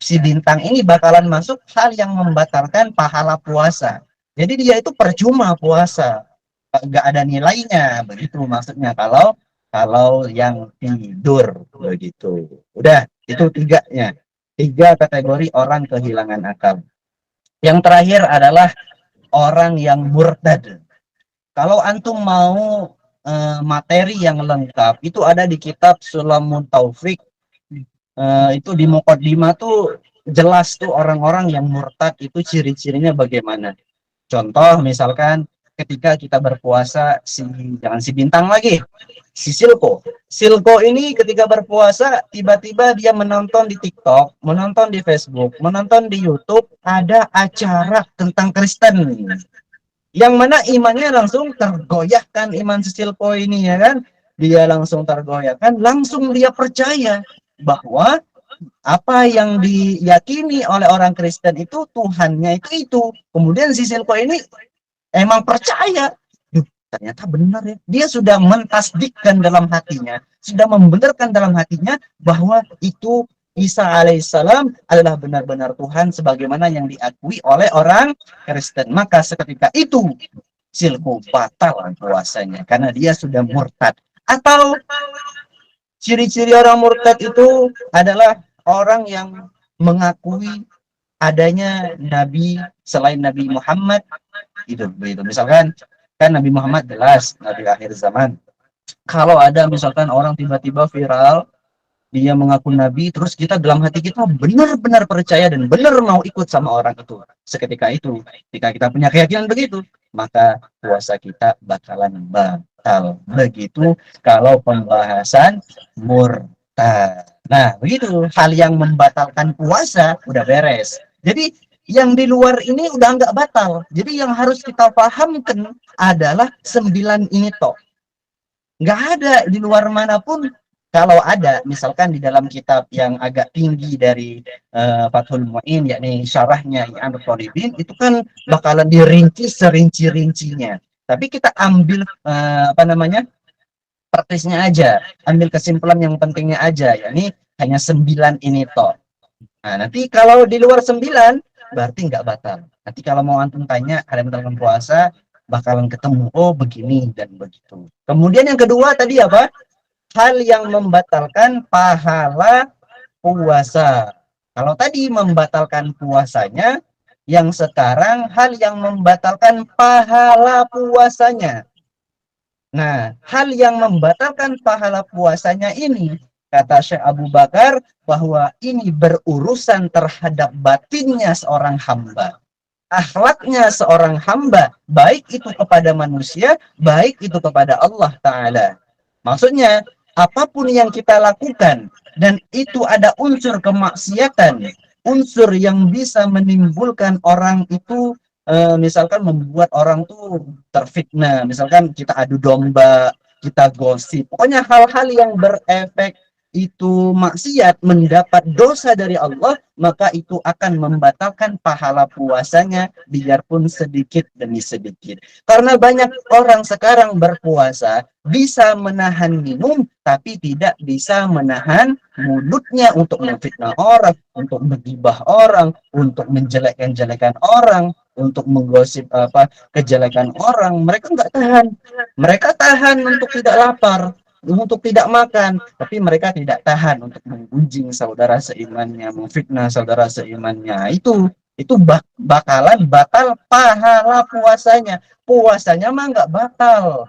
si Bintang ini bakalan masuk hal yang membatalkan pahala puasa. Jadi dia itu percuma puasa. Nggak ada nilainya begitu maksudnya kalau yang tidur begitu. Udah, itu tiganya. 3 kategori orang kehilangan akal. Yang terakhir adalah orang yang murtad. Kalau antum mau materi yang lengkap, itu ada di kitab Sulamun Taufik. Itu di Muqaddimah tuh jelas tuh orang-orang yang murtad itu ciri-cirinya bagaimana. Contoh misalkan ketika kita berpuasa, jangan si Bintang lagi, si Silko. Silko ini ketika berpuasa tiba-tiba dia menonton di TikTok, menonton di Facebook, menonton di YouTube ada acara tentang Kristen. Yang mana imannya langsung tergoyahkan, iman si Silko ini ya kan. Dia langsung tergoyahkan, langsung dia percaya bahwa apa yang diyakini oleh orang Kristen itu Tuhannya itu. Kemudian si Silko ini emang percaya. Ternyata benar ya. Dia sudah mentasdikkan dalam hatinya, sudah membenarkan dalam hatinya bahwa itu Isa alaihissalam adalah benar-benar Tuhan sebagaimana yang diakui oleh orang Kristen. Maka seketika itu Silko batal puasanya karena dia sudah murtad. Atau ciri-ciri orang murtad itu adalah orang yang mengakui adanya nabi selain Nabi Muhammad. Itu begitu. Misalkan kan Nabi Muhammad jelas nabi akhir zaman. Kalau ada misalkan orang tiba-tiba viral dia mengaku nabi, terus kita dalam hati kita benar-benar percaya dan benar mau ikut sama orang itu. Seketika itu, ketika kita punya keyakinan begitu, maka puasa kita bakalan batal. Begitu kalau pembahasan murtad. Nah, begitu hal yang membatalkan puasa udah beres. Jadi yang di luar ini udah nggak batal. Jadi yang harus kita pahamkan adalah 9 ini toh. Nggak ada di luar manapun. Kalau ada, misalkan di dalam kitab yang agak tinggi dari Fathul Mu'in, yakni syarahnya I'anul Talibin, itu kan bakalan dirinci serinci-rincinya. Tapi kita ambil praktisnya aja, ambil kesimpulan yang pentingnya aja, yakni hanya 9 ini toh. Nah, nanti kalau di luar 9, berarti nggak batal. Nanti kalau mau antum tanya, ada yang membatalkan puasa, bakalan ketemu, oh begini dan begitu. Kemudian yang kedua tadi apa? Hal yang membatalkan pahala puasa. Kalau tadi membatalkan puasanya, yang sekarang hal yang membatalkan pahala puasanya. Nah, hal yang membatalkan pahala puasanya ini, kata Syekh Abu Bakar, bahwa ini berurusan terhadap batinnya seorang hamba. Akhlaknya seorang hamba, baik itu kepada manusia, baik itu kepada Allah Ta'ala. Maksudnya, apapun yang kita lakukan dan itu ada unsur kemaksiatan, unsur yang bisa menimbulkan orang itu misalkan membuat orang tuh terfitnah, misalkan kita adu domba, kita gosip, pokoknya hal-hal yang berefek itu maksiat, mendapat dosa dari Allah, maka itu akan membatalkan pahala puasanya biarpun sedikit demi sedikit. Karena banyak orang sekarang berpuasa bisa menahan minum tapi tidak bisa menahan mulutnya untuk memfitnah orang, untuk menggibah orang, untuk menjelek-jelekan orang, untuk menggosip kejelekan orang. Mereka nggak tahan. Mereka tahan untuk tidak lapar, untuk tidak makan, tapi mereka tidak tahan untuk menggunjing saudara seimannya, memfitnah saudara seimannya. Itu bakalan batal pahala puasanya. Puasanya mah nggak batal.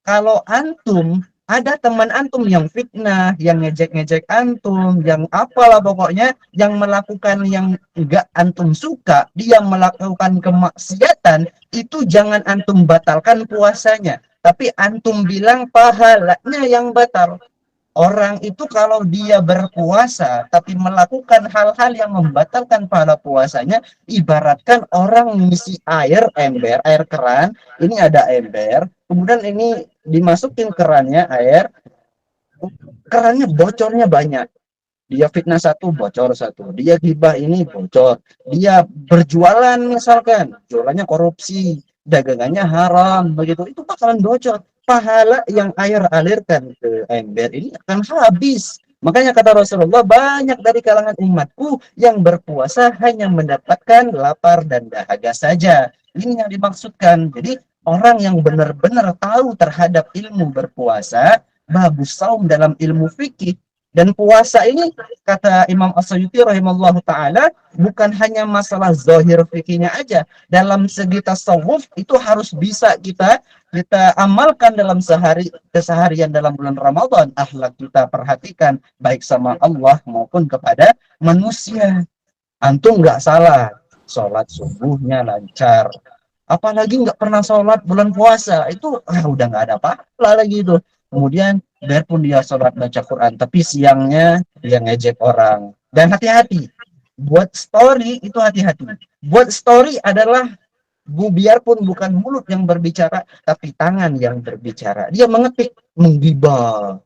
Kalau antum ada teman antum yang fitnah, yang ngejek-ngejek antum, yang apalah pokoknya, yang melakukan yang enggak antum suka, dia melakukan kemaksiatan, itu jangan antum batalkan puasanya, tapi antum bilang pahalanya yang batal. Orang itu kalau dia berpuasa tapi melakukan hal-hal yang membatalkan pahala puasanya, ibaratkan orang ngisi air ember, air keran, ini ada ember, kemudian ini dimasukin kerannya air, kerannya bocornya banyak. Dia fitnah satu, bocor satu. Dia gibah ini, bocor. Dia berjualan misalkan, jualannya korupsi, dagangannya haram, begitu. Itu bakalan bocor. Pahala yang air alirkan ke ember ini akan habis. Makanya kata Rasulullah, banyak dari kalangan umatku yang berpuasa hanya mendapatkan lapar dan dahaga saja. Ini yang dimaksudkan. Jadi orang yang benar-benar tahu terhadap ilmu berpuasa, babus saum dalam ilmu fikih, Dan puasa ini kata Imam As-Suyuti rahimahullahu taala bukan hanya masalah zahir fikihnya aja. Dalam segi tasawuf itu harus bisa kita amalkan dalam keseharian dalam bulan Ramadan. Akhlak kita perhatikan baik sama Allah maupun kepada manusia. Antum nggak salah, sholat subuhnya lancar. Apalagi nggak pernah sholat bulan puasa, itu udah nggak ada apa-apa lagi itu. Kemudian biarpun dia sholat baca Quran, tapi siangnya dia ngejek orang. Dan hati-hati, buat story itu hati-hati. Buat story adalah biarpun bukan mulut yang berbicara, tapi tangan yang berbicara. Dia mengetik, menggibah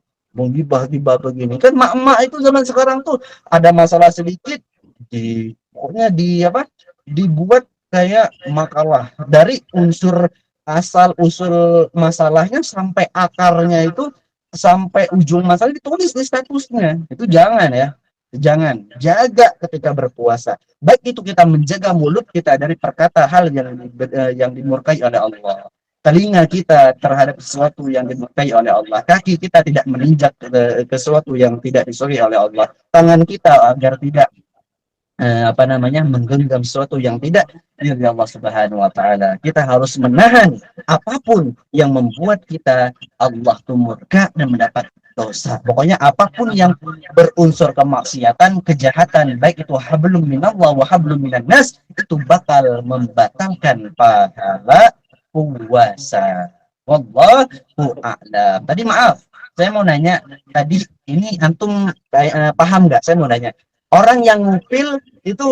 begini. Kan mak-mak itu zaman sekarang tuh ada masalah sedikit, pokoknya dibuat kayak makalah dari asal usul masalahnya sampai akarnya itu, sampai ujung masalah ditulis di statusnya. Itu jangan ya, jangan. Jaga ketika berpuasa, baik itu kita menjaga mulut kita dari perkata hal yang dimurkai oleh Allah, telinga kita terhadap sesuatu yang dimurkai oleh Allah, kaki kita tidak menginjak ke sesuatu yang tidak disukai oleh Allah, tangan kita agar tidak menggenggam sesuatu yang tidak dari Allah Subhanahu wa taala. Kita harus menahan apapun yang membuat kita Allah tuh murka dan mendapat dosa. Pokoknya apapun yang berunsur kemaksiatan, kejahatan, baik itu hablum minallah wa hablum minan nas, itu bakal membatalkan pahala puasa. Wallahu a'lam. Tadi maaf, saya mau nanya, tadi ini antum paham nggak? Saya mau nanya. Orang yang ngupil itu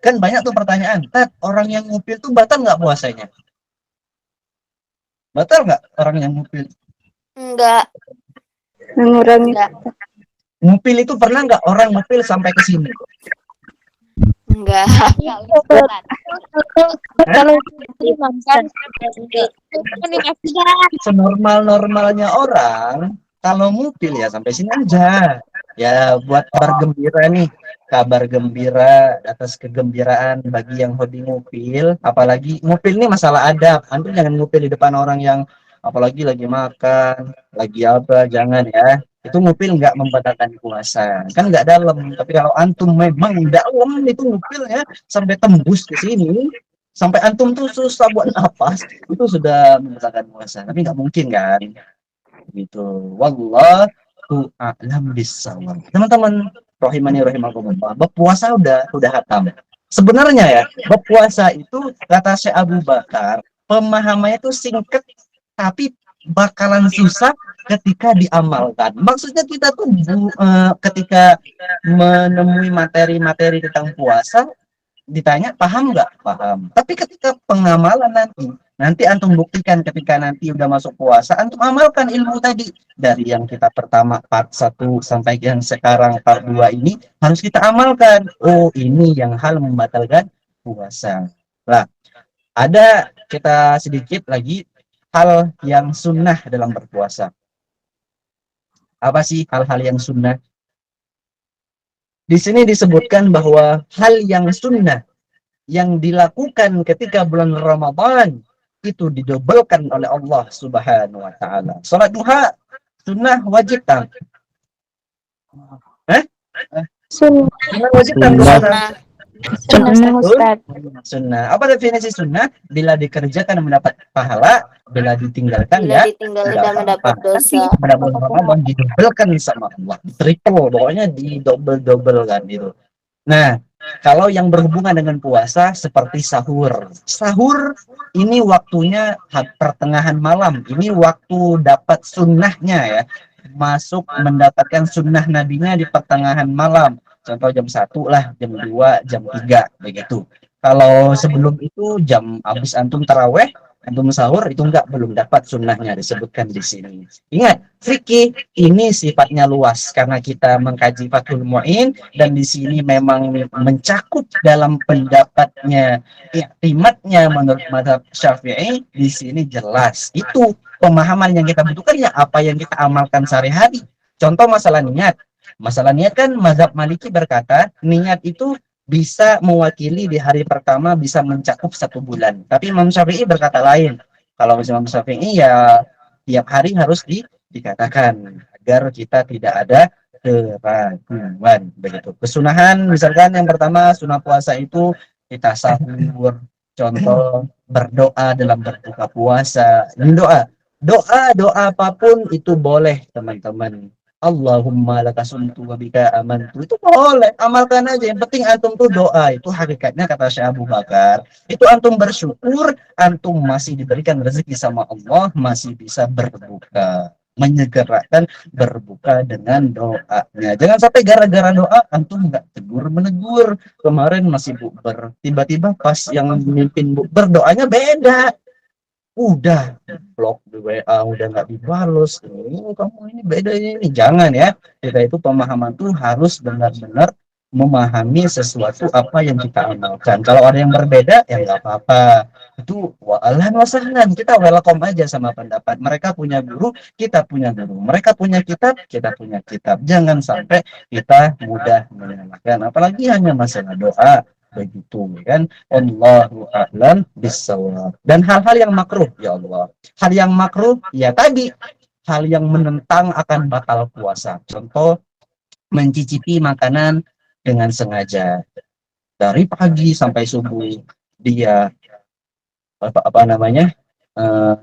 kan banyak tuh pertanyaan. Orang yang ngupil tuh batal nggak puasanya? Batal nggak orang yang ngupil? Enggak. Mengurangi. Ngupil itu pernah nggak orang ngupil sampai ke sini? Enggak. Kalau senormal-normalnya orang, kalau ngupil ya sampai sini aja. Ya buat kabar gembira nih, kabar gembira atas kegembiraan bagi yang hobi ngupil. Apalagi ngupil ini masalah adab. Antum jangan ngupil di depan orang yang apalagi lagi makan, lagi apa, jangan ya. Itu ngupil nggak membatalkan puasa, kan nggak dalam. Tapi kalau antum memang dalam itu ngupilnya sampai tembus ke sini, sampai antum tuh susah buat napas, itu sudah membatalkan puasa. Tapi nggak mungkin kan, gitu. Wallahu a'lam bishawab. Teman-teman rahimani rahimakumullah, berpuasa udah hatam. Sebenarnya ya, berpuasa itu kata Syekh Abu Bakar, pemahamannya itu singkat tapi bakalan susah ketika diamalkan. Maksudnya kita tuh ketika menemui materi-materi tentang puasa, ditanya paham nggak? Paham. Tapi ketika pengamalan nanti antum buktikan ketika nanti udah masuk puasa, antum amalkan ilmu tadi. Dari yang kita pertama part 1 sampai yang sekarang part 2 ini harus kita amalkan. Oh, ini yang hal membatalkan puasa. Lah, ada kita sedikit lagi hal yang sunnah dalam berpuasa. Apa sih hal-hal yang sunnah? Di sini disebutkan bahwa hal yang sunnah yang dilakukan ketika bulan Ramadan itu didobelkan oleh Allah Subhanahu wa taala. Salat duha sunnah wajib tak? Sunnah wajib tak? Sunnah Ustaz. Sunnah. Apa definisi sunnah? Bila dikerjakan mendapat pahala, bila ditinggalkan Bila ditinggalkan dan mendapat dosa. Pada bulan Ramadan didobelkan sama Allah. Triple, pokoknya didobel kan gitu. Nah, kalau yang berhubungan dengan puasa seperti sahur. Sahur ini waktunya pertengahan malam. Ini waktu dapat sunnahnya ya. Masuk mendapatkan sunnah nabinya di pertengahan malam. Contoh jam 1 lah, jam 2, jam 3 begitu. Kalau sebelum itu jam habis antum taraweh, antum sahur itu belum dapat sunnahnya disebutkan di sini. Ingat, fikih ini sifatnya luas karena kita mengkaji Fathul Mu'in dan di sini memang mencakup dalam pendapatnya, iktimatnya menurut mazhab Syafi'i di sini jelas. Itu pemahaman yang kita butuhkan ya apa yang kita amalkan sehari-hari. Contoh masalah niat. Masalah niat kan mazhab Maliki berkata niat itu bisa mewakili di hari pertama bisa mencakup 1 bulan. Tapi Imam Syafi'i berkata lain. Kalau Imam Syafi'i ya tiap hari harus dikatakan agar kita tidak ada keraguan begitu. Kesunahan misalkan yang pertama sunah puasa itu kita sahur, contoh berdoa dalam berbuka puasa. Ini doa apapun itu boleh teman-teman. Allahumma lakasumtu wa bika amantu, itu boleh, amalkan aja, yang penting antum tuh doa. Itu hakikatnya kata Syekh Abu Bakar, itu antum bersyukur antum masih diberikan rezeki sama Allah, masih bisa berbuka, menyegerakan berbuka dengan doanya. Jangan sampai gara-gara doa antum nggak tegur menegur. Kemarin masih bukber, tiba-tiba pas yang memimpin bukber doanya beda, udah blok di WA, udah nggak dibalas. Kamu ini beda ini, jangan ya. Kita itu pemahaman tuh harus benar-benar memahami sesuatu apa yang kita amalkan. Kalau ada yang berbeda ya nggak apa-apa, itu wa'alan wasahlan, kita welcome aja sama pendapat. Mereka punya guru, kita punya guru, mereka punya kitab, kita punya kitab. Jangan sampai kita mudah menyalahkan, apalagi hanya masalah doa begitu kan. Allahu a'lam bissawab. Dan hal-hal yang makruh ya Allah, hal yang makruh ya tadi, hal yang menentang akan batal puasa. Contoh mencicipi makanan dengan sengaja dari pagi sampai subuh, dia apa namanya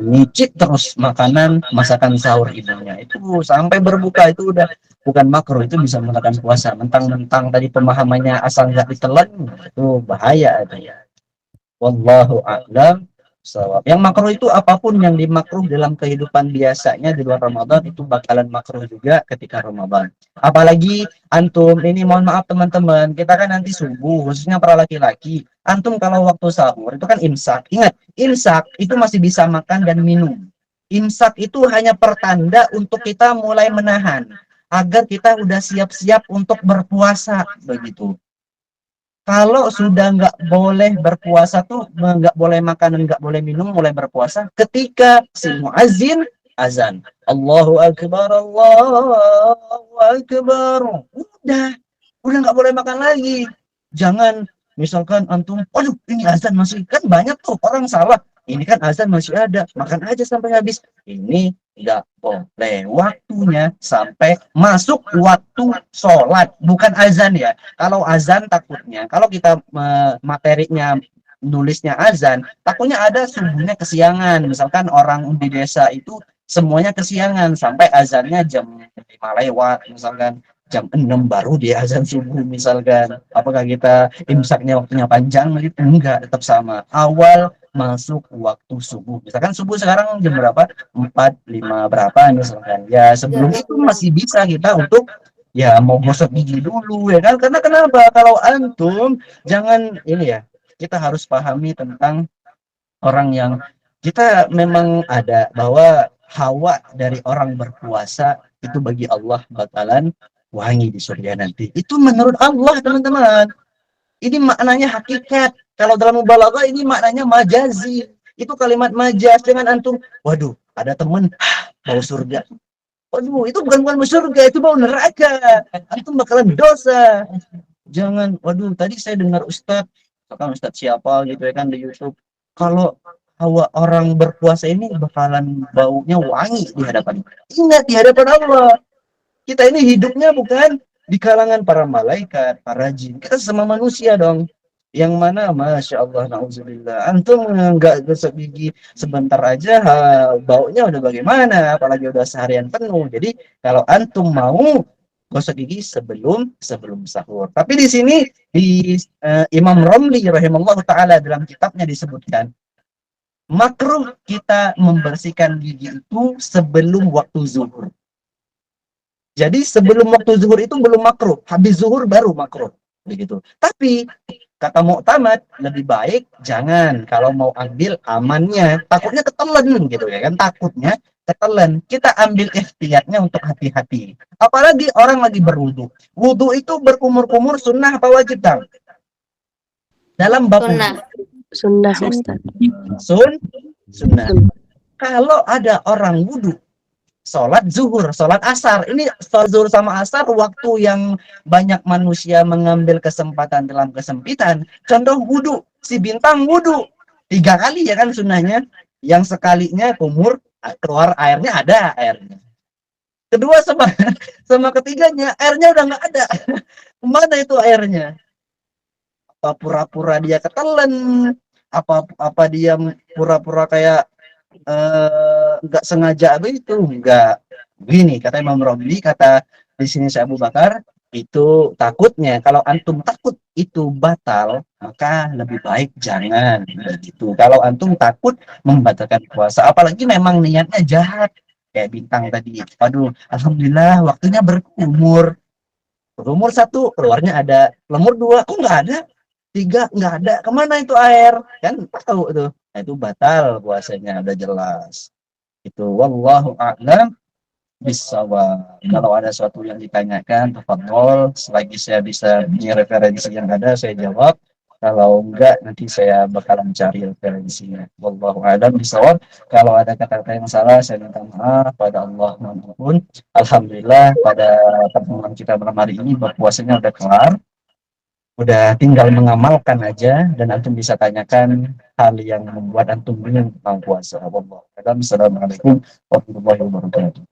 nyicip terus makanan masakan sahur ibunya, itu sampai berbuka, itu udah bukan makruh, itu bisa menekan puasa. Mentang-mentang tadi pemahamannya asal nggak ditelan, itu bahaya ada ya. Wallahu a'lam bishawab. Yang makruh itu apapun yang dimakruh dalam kehidupan biasanya di luar Ramadan itu bakalan makruh juga ketika Ramadan. Apalagi antum ini, mohon maaf teman-teman, kita kan nanti subuh, khususnya para laki-laki, antum kalau waktu sahur itu kan imsak. Ingat, imsak itu masih bisa makan dan minum. Imsak itu hanya pertanda untuk kita mulai menahan, agar kita udah siap-siap untuk berpuasa begitu. Kalau sudah nggak boleh berpuasa tuh, nggak boleh makan dan nggak boleh minum, mulai berpuasa ketika si muazzin azan, Allahu Akbar, Allahu Akbar. Udah nggak boleh makan lagi. Jangan misalkan antum, waduh ini azan masih, kan banyak tuh orang salah. Ini kan azan masih ada, makan aja sampai habis. Ini nggak boleh, waktunya sampai masuk waktu sholat, bukan azan ya. Kalau azan takutnya, kalau kita materinya nulisnya azan, takutnya ada subuhnya kesiangan. Misalkan orang di desa itu semuanya kesiangan sampai azannya jam 5 lewat, misalkan jam 6 baru dia azan subuh misalkan. Apakah kita imsaknya waktunya panjang gitu? Enggak, tetap sama. Awal masuk waktu subuh. Misalkan subuh sekarang jam berapa? 4, 5 berapa misalkan. Ya sebelum itu masih bisa kita untuk ya mau gosok gigi dulu ya kan. Karena kenapa? Kalau antum jangan ini ya. Kita harus pahami tentang orang yang kita memang ada bahwa hawa dari orang berpuasa itu bagi Allah bakalan wangi di surga nanti. Itu menurut Allah teman-teman. Ini maknanya hakikat. Kalau dalam mubalaghah ini maknanya majazi. Itu kalimat majaz. Jangan antum, waduh, ada temen bau surga. Waduh, itu bukan bau surga, itu bau neraka. Antum bakalan dosa. Jangan, waduh, tadi saya dengar Ustadz, misalkan Ustadz siapa gitu ya kan di YouTube. Kalau hawa orang berpuasa ini bakalan baunya wangi di hadapan. Ingat, di hadapan Allah. Kita ini hidupnya bukan di kalangan para malaikat, para jin. Kita sama manusia dong. Yang mana, Masya Allah, na'udzubillah. Antum nggak gosok gigi sebentar aja, baunya udah bagaimana, apalagi udah seharian penuh. Jadi kalau antum mau gosok gigi sebelum sahur. Tapi di sini di Imam Romli rahimahullah taala dalam kitabnya disebutkan makruh kita membersihkan gigi itu sebelum waktu zuhur. Jadi sebelum waktu zuhur itu belum makruh, habis zuhur baru makruh, begitu. Tapi kata Mu'tamad lebih baik jangan, kalau mau ambil amannya, takutnya ketelan gitu ya kan, takutnya ketelan. Kita ambil ikhtiarnya untuk hati-hati. Apalagi orang lagi berwudu. Wudu itu berkumur-kumur sunnah apa wajib tang? Dalam bab Sunnah. Sunnah, Ustaz. Sunnah. Kalau ada orang wudu sholat zuhur, sholat asar. Ini sholat zuhur sama asar waktu yang banyak manusia mengambil kesempatan dalam kesempitan. Contoh wudu, si Bintang wudu 3 kali ya kan sunnahnya. Yang sekalinya kumur, keluar airnya ada airnya. Kedua sama sama ketiganya airnya udah nggak ada. Kemana itu airnya? Apa pura-pura dia ketelan? Apa dia pura-pura kayak nggak sengaja begitu? Enggak. Begini kata Imam Romli, kata di sini Syekh Abu Bakar, itu takutnya kalau antum takut itu batal, maka lebih baik jangan gitu. Kalau antum takut membatalkan puasa, apalagi memang niatnya jahat kayak Bintang tadi. Aduh, alhamdulillah waktunya berkumur. Berkumur satu, keluarnya ada. Lemur dua, kok nggak ada? Tiga, nggak ada. Kemana itu air? Kan tahu tuh. Nah, itu batal puasanya, udah jelas. Itu wallahu a'lam bisawab. Kalau ada sesuatu yang ditanyakan, tafadhol. Selagi saya bisa punya referensi yang ada, saya jawab. Kalau enggak, nanti saya bakalan cari referensinya. Wallahu a'lam bisawab. Kalau ada kata-kata yang salah, saya minta maaf pada Allah maupun. Alhamdulillah, pada pertemuan kita malam hari ini, berpuasanya udah kelar. Udah tinggal mengamalkan aja, dan antum bisa tanyakan hal yang membuat antum bingung tentang puasa. Wallahu a'lam. Assalamualaikum warahmatullahi wabarakatuh.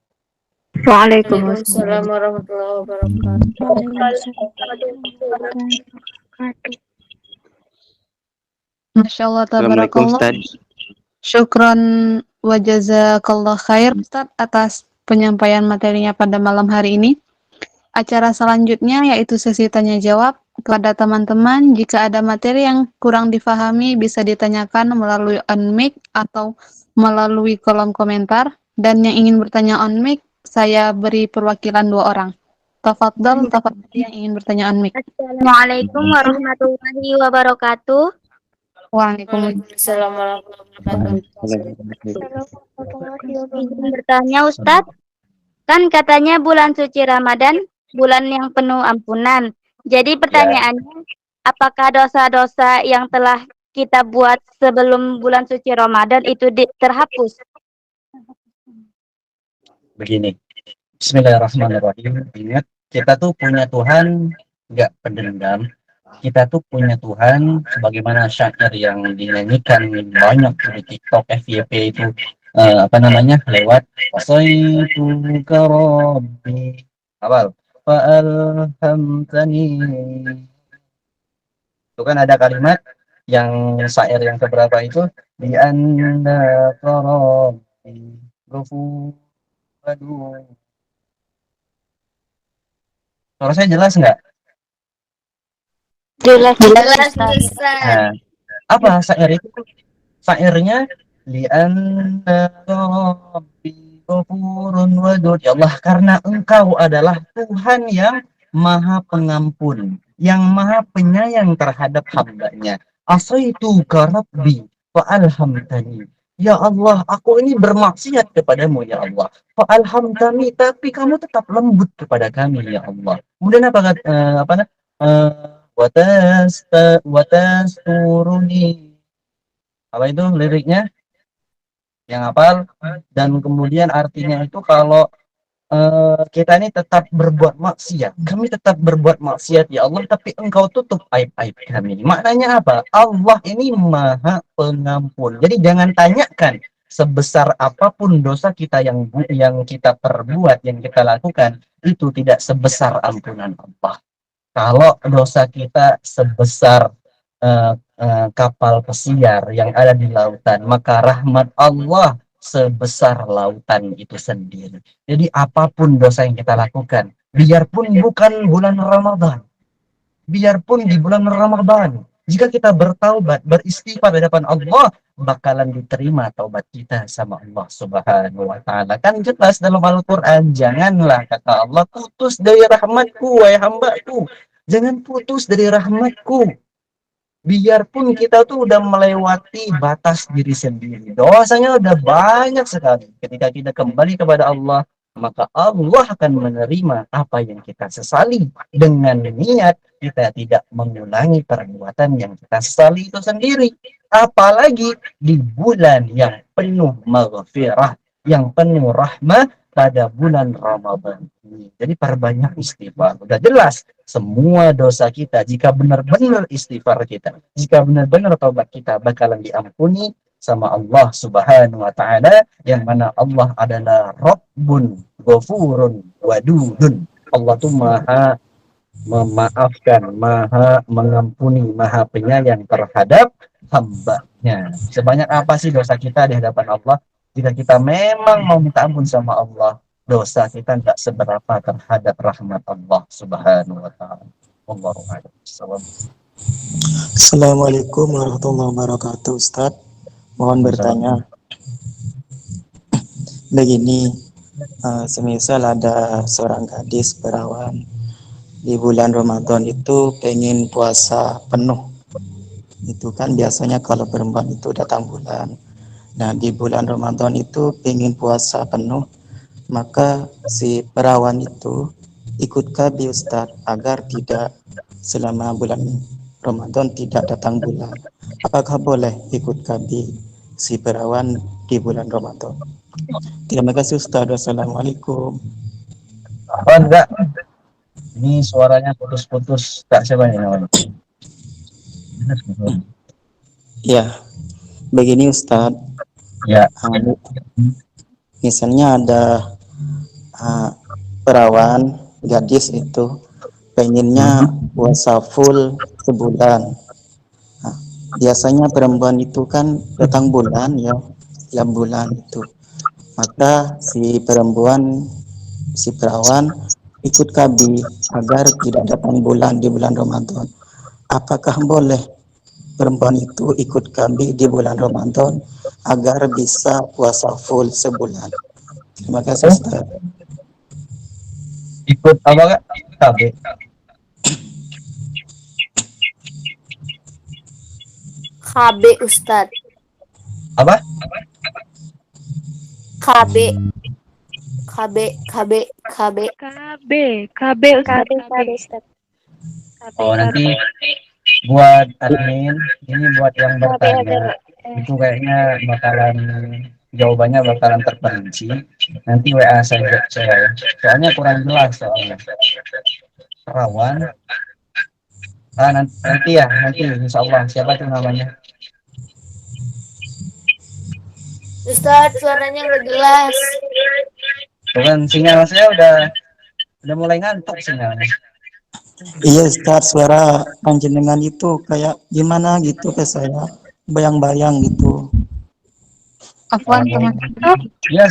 Waalaikumsalam warahmatullahi wabarakatuh. Masya Allah, Assalamualaikum tabarakallah. Ustaz. Syukran wa jazakallah khair Ustaz atas penyampaian materinya pada malam hari ini. Acara selanjutnya yaitu sesi tanya jawab kepada teman-teman. Jika ada materi yang kurang difahami bisa ditanyakan melalui on-mic atau melalui kolom komentar. Dan yang ingin bertanya on-mic, saya beri perwakilan 2 orang. Tafadhal yang ingin bertanya on-mic. Assalamualaikum warahmatullahi wabarakatuh. Waalaikumsalam. Waalaikumsalam warahmatullahi wabarakatuh. Izin bertanya Ustadz, kan katanya bulan suci Ramadan bulan yang penuh ampunan. Jadi pertanyaannya, apakah dosa-dosa yang telah kita buat sebelum bulan suci Ramadan itu terhapus? Begini, bismillahirrahmanirrahim. Ingat, kita tuh punya Tuhan nggak pendendam. Kita tuh punya Tuhan sebagaimana syair yang dinyanyikan banyak di TikTok, FYP itu lewat wasaitu rabbi awal fa'alhamtani. Itu kan ada kalimat yang syair yang keberapa itu di anda rabbi ghafur. Aduh, suara saya jelas nggak? Jelas Ustaz. Nah, apa syair itu? Syairnya li'anna rabbi ghafurun wadud. Ya Allah, karena engkau adalah Tuhan yang maha pengampun, yang maha penyayang terhadap hambanya. Asaitu ka rabbi fa'alhamtani. Ya Allah, aku ini bermaksiat kepadamu ya Allah. Fa'alhamtani, tapi kamu tetap lembut kepada kami ya Allah. Kemudian watas turuni, apa itu liriknya yang hafal? Dan kemudian artinya itu kalau kita ini tetap berbuat maksiat, kami tetap berbuat maksiat ya Allah, tapi engkau tutup aib-aib kami. Maknanya apa? Allah ini maha pengampun. Jadi jangan tanyakan sebesar apapun dosa kita yang kita perbuat, yang kita lakukan, itu tidak sebesar ampunan Allah. Kalau dosa kita sebesar kapal pesiar yang ada di lautan, maka rahmat Allah sebesar lautan itu sendiri. Jadi apapun dosa yang kita lakukan, biarpun bukan bulan Ramadan, biarpun di bulan Ramadan, jika kita bertaubat, beristighfar di hadapan Allah, bakalan diterima taubat kita sama Allah Subhanahu wa taala. Kan jelas dalam Al-Qur'an, janganlah kata Allah putus dari rahmatku wahai hambaku. Jangan putus dari rahmatku. Biarpun kita tuh udah melewati batas diri sendiri, dosanya udah banyak sekali. Ketika kita kembali kepada Allah, maka Allah akan menerima apa yang kita sesali dengan niat kita tidak mengulangi perbuatan yang kita sesali itu sendiri. Apalagi di bulan yang penuh maghfirah, yang penuh rahmat pada bulan Ramadan ini. Jadi perbanyak istighfar. Udah jelas semua dosa kita, jika benar-benar istighfar kita, jika benar-benar taubat kita bakalan diampuni sama Allah Subhanahu wa taala, yang mana Allah adalah Rabbun Ghafurun Wadudun. Allah tuh Maha memaafkan, Maha mengampuni, Maha penyayang terhadap hambanya. Sebanyak apa sih dosa kita di hadapan Allah? Jika kita memang mau minta ampun sama Allah, dosa kita tidak seberapa terhadap rahmat Allah Subhanahu wa taala. Wallahu a'lam. Assalamualaikum warahmatullahi wabarakatuh, Ustadz. Mohon bertanya, begini, semisal ada seorang gadis perawan di bulan Ramadan itu pengen puasa penuh. Itu kan biasanya kalau perempuan itu datang bulan. Nah, di bulan Ramadan itu pengen puasa penuh, maka si perawan itu ikut KB Ustadz agar tidak selama bulan Ramadan tidak datang bulan. Apakah boleh ikut KB si perawan di bulan Ramadan? Terima kasih Ustaz. Wassalamualaikum. Oh enggak, ini suaranya putus-putus. Tak siapa ini namanya? Ya, begini Ustaz. Ya. Misalnya ada perawan gadis itu pengennya puasa full sebulan. Nah, biasanya perempuan itu kan datang bulan ya, setiap bulan itu. Maka si perempuan, si perawan ikut KB agar tidak datang bulan di bulan Ramadan. Apakah boleh perempuan itu ikut KB di bulan Ramadan agar bisa puasa full sebulan? Terima kasih Ustaz. Ikut apa kak? KB. KB Ustad. Apa? KB. KB. KB. KB. KB Ustaz. Ustad. Oh nanti buat admin, ini buat yang bertanya, itu kayaknya bakalan jawabannya bakalan terperinci. Nanti WA saya ya. Soalnya kurang jelas soalnya. Perawan. Nanti insya Allah. Siapa tuh namanya? Ustad, suaranya nggak jelas. Bukan, sinyal saya udah mulai ngantuk sinyalnya. Iya Ustaz, suara panjenengan itu kayak gimana gitu ke saya, bayang-bayang gitu. Afwan teman. Iya,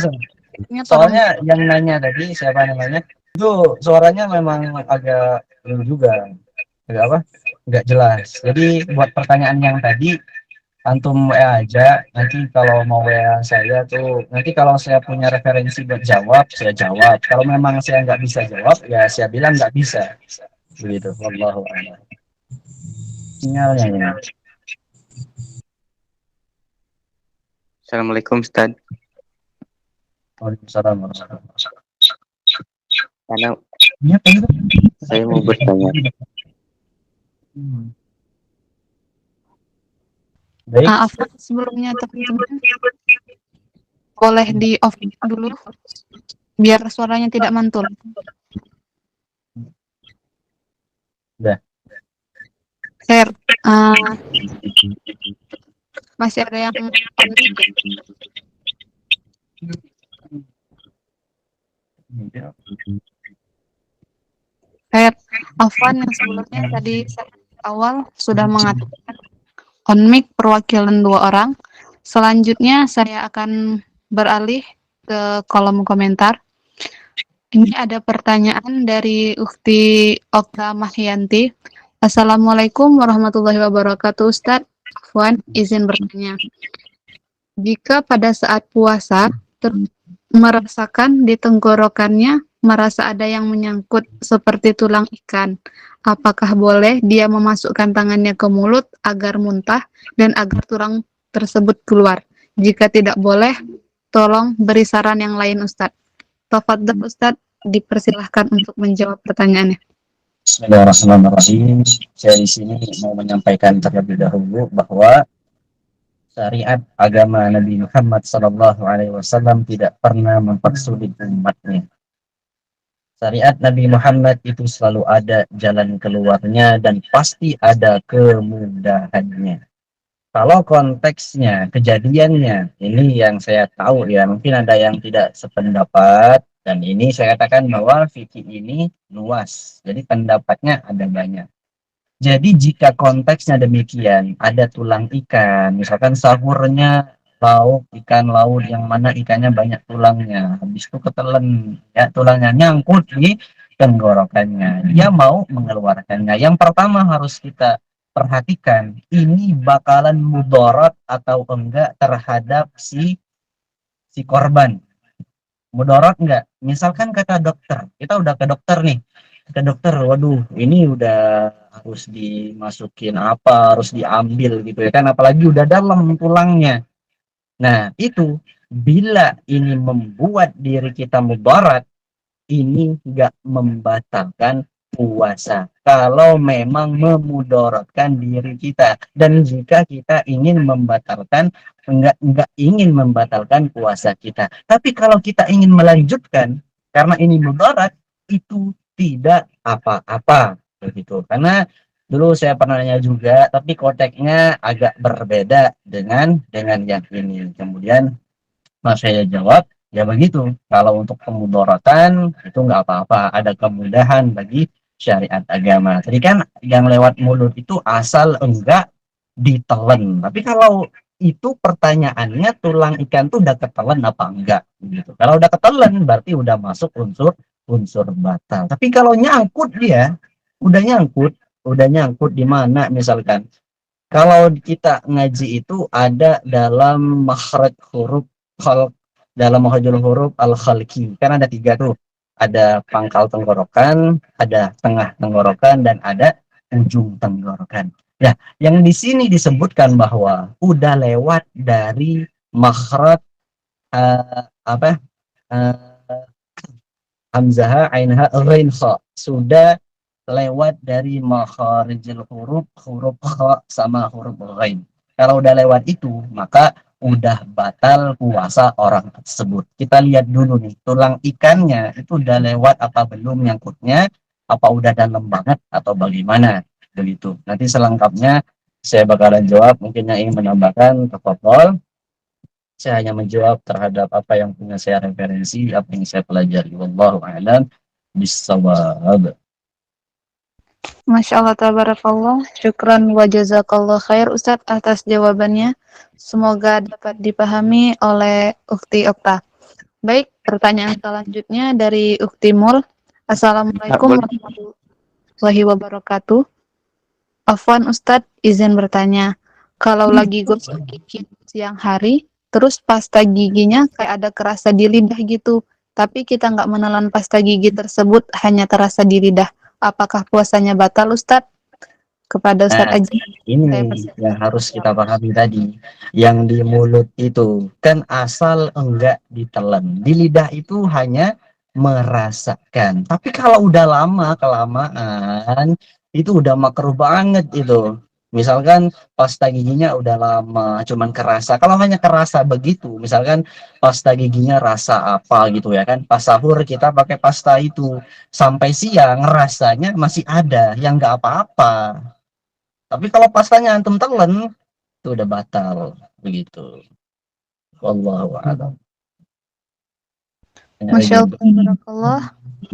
soalnya yang nanya tadi siapa namanya? Itu suaranya memang agak ini juga, agak apa? Nggak jelas. Jadi buat pertanyaan yang tadi antum WA aja. Nanti kalau mau WA saya tuh, nanti kalau saya punya referensi buat jawab, saya jawab. Kalau memang saya nggak bisa jawab, ya saya bilang nggak bisa. Begitu. Wallahu a'lam. Sinyalnya ini. Assalamualaikum Ustaz. Waalaikumsalam warahmatullahi wabarakatuh. Karena Iya, Pak. saya mau bertanya. Baik. Afwan sebelumnya teman-teman boleh di off dulu biar suaranya tidak mantul. Udah. Share. Masih ada yang Afwan yang sebelumnya tadi awal sudah mengatakan on mic perwakilan 2 orang. Selanjutnya saya akan beralih ke kolom komentar. Ini ada pertanyaan dari Ukti Okta Mahyanti. Assalamualaikum warahmatullahi wabarakatuh Ustadz. Afwan, izin bertanya. Jika pada saat puasa merasakan di tenggorokannya merasa ada yang menyangkut seperti tulang ikan, apakah boleh dia memasukkan tangannya ke mulut agar muntah dan agar tulang tersebut keluar? Jika tidak boleh, tolong beri saran yang lain Ustadz. Tafadhol Ustadz, dipersilahkan untuk menjawab pertanyaannya. Bismillahirrahmanirrahim. Saya di sini mau menyampaikan terlebih dahulu bahwa syariat agama Nabi Muhammad SAW tidak pernah mempersulit umatnya. Syariat Nabi Muhammad itu selalu ada jalan keluarnya dan pasti ada kemudahannya. Kalau konteksnya, kejadiannya, ini yang saya tahu ya, mungkin ada yang tidak sependapat, dan ini saya katakan bahwa fikih ini luas, jadi pendapatnya ada banyak. Jadi jika konteksnya demikian, ada tulang ikan, misalkan sahurnya lauk ikan laut yang mana ikannya banyak tulangnya, habis itu ketelen, ya tulangnya nyangkut di tenggorokannya, dia mau mengeluarkannya. Yang pertama harus kita perhatikan, ini bakalan mudarat atau enggak terhadap si korban. Mudarat enggak? Misalkan kata dokter, kita udah ke dokter nih, ke dokter, waduh ini udah harus dimasukin apa, harus diambil gitu ya kan, apalagi udah dalam tulangnya. Nah itu bila ini membuat diri kita mudarat, ini nggak membatalkan puasa kalau memang memudaratkan diri kita. Dan jika kita ingin membatalkan, enggak ingin membatalkan puasa kita, tapi kalau kita ingin melanjutkan karena ini mudarat, itu tidak apa-apa begitu. Karena dulu saya pernah nanya juga, tapi konteksnya agak berbeda dengan yang ini. Kemudian saya jawab, ya begitu. Kalau untuk kemudaratan itu nggak apa-apa, ada kemudahan bagi syariat agama. Tadi kan yang lewat mulut itu asal enggak ditelan. Tapi kalau itu pertanyaannya, tulang ikan tuh udah ketelan apa enggak gitu. Kalau udah ketelan berarti udah masuk unsur batal. Tapi kalau nyangkut dia, udah nyangkut di mana misalkan. Kalau kita ngaji itu ada dalam makhraj huruf dalam makhrajul huruf al-khalqi. Kan ada 3 tuh. Ada pangkal tenggorokan, ada tengah tenggorokan, dan ada ujung tenggorokan. Nah, yang di sini disebutkan bahwa udah lewat dari makhraj apa? Hamzah, ainha, ghain, kha. Sudah lewat dari makharijil huruf, huruf kha sama huruf ghain. Kalau udah lewat itu, maka udah batal puasa orang tersebut. Kita lihat dulu nih, tulang ikannya itu udah lewat apa belum nyangkutnya, apa udah dalam banget atau bagaimana begitu. Nanti selengkapnya saya bakalan jawab, mungkin yang ingin menambahkan tafadhol. Saya hanya menjawab terhadap apa yang punya saya referensi, apa yang saya pelajari. Wallahu a'lam bishawab. Masya Allah, tabarakallah. Syukran wa jazakallah khair Ustadz atas jawabannya. Semoga dapat dipahami oleh Ukti Okta. Baik, pertanyaan selanjutnya dari Ukti Mul. Assalamualaikum warahmatullahi wabarakatuh. Afwan Ustadz, izin bertanya. Kalau lagi gosok gigi siang hari, terus pasta giginya kayak ada kerasa di lidah gitu. Tapi kita nggak menelan pasta gigi tersebut, hanya terasa di lidah. Apakah puasanya batal Ustadz? Kepada Ustadz Aji. Ini yang harus kita pahami tadi. Yang di mulut itu kan asal enggak ditelan. Di lidah itu hanya merasakan. Tapi kalau udah lama, kelamaan, itu udah makruh banget itu. Misalkan pasta giginya udah lama, cuman kerasa. Kalau hanya kerasa begitu, misalkan pasta giginya rasa apa gitu ya kan. Pas sahur kita pakai pasta itu. Sampai siang rasanya masih ada, yang nggak apa-apa. Tapi kalau pastanya antum telan, itu udah batal begitu. Wallahu a'lam. Masya Allah, barakallah.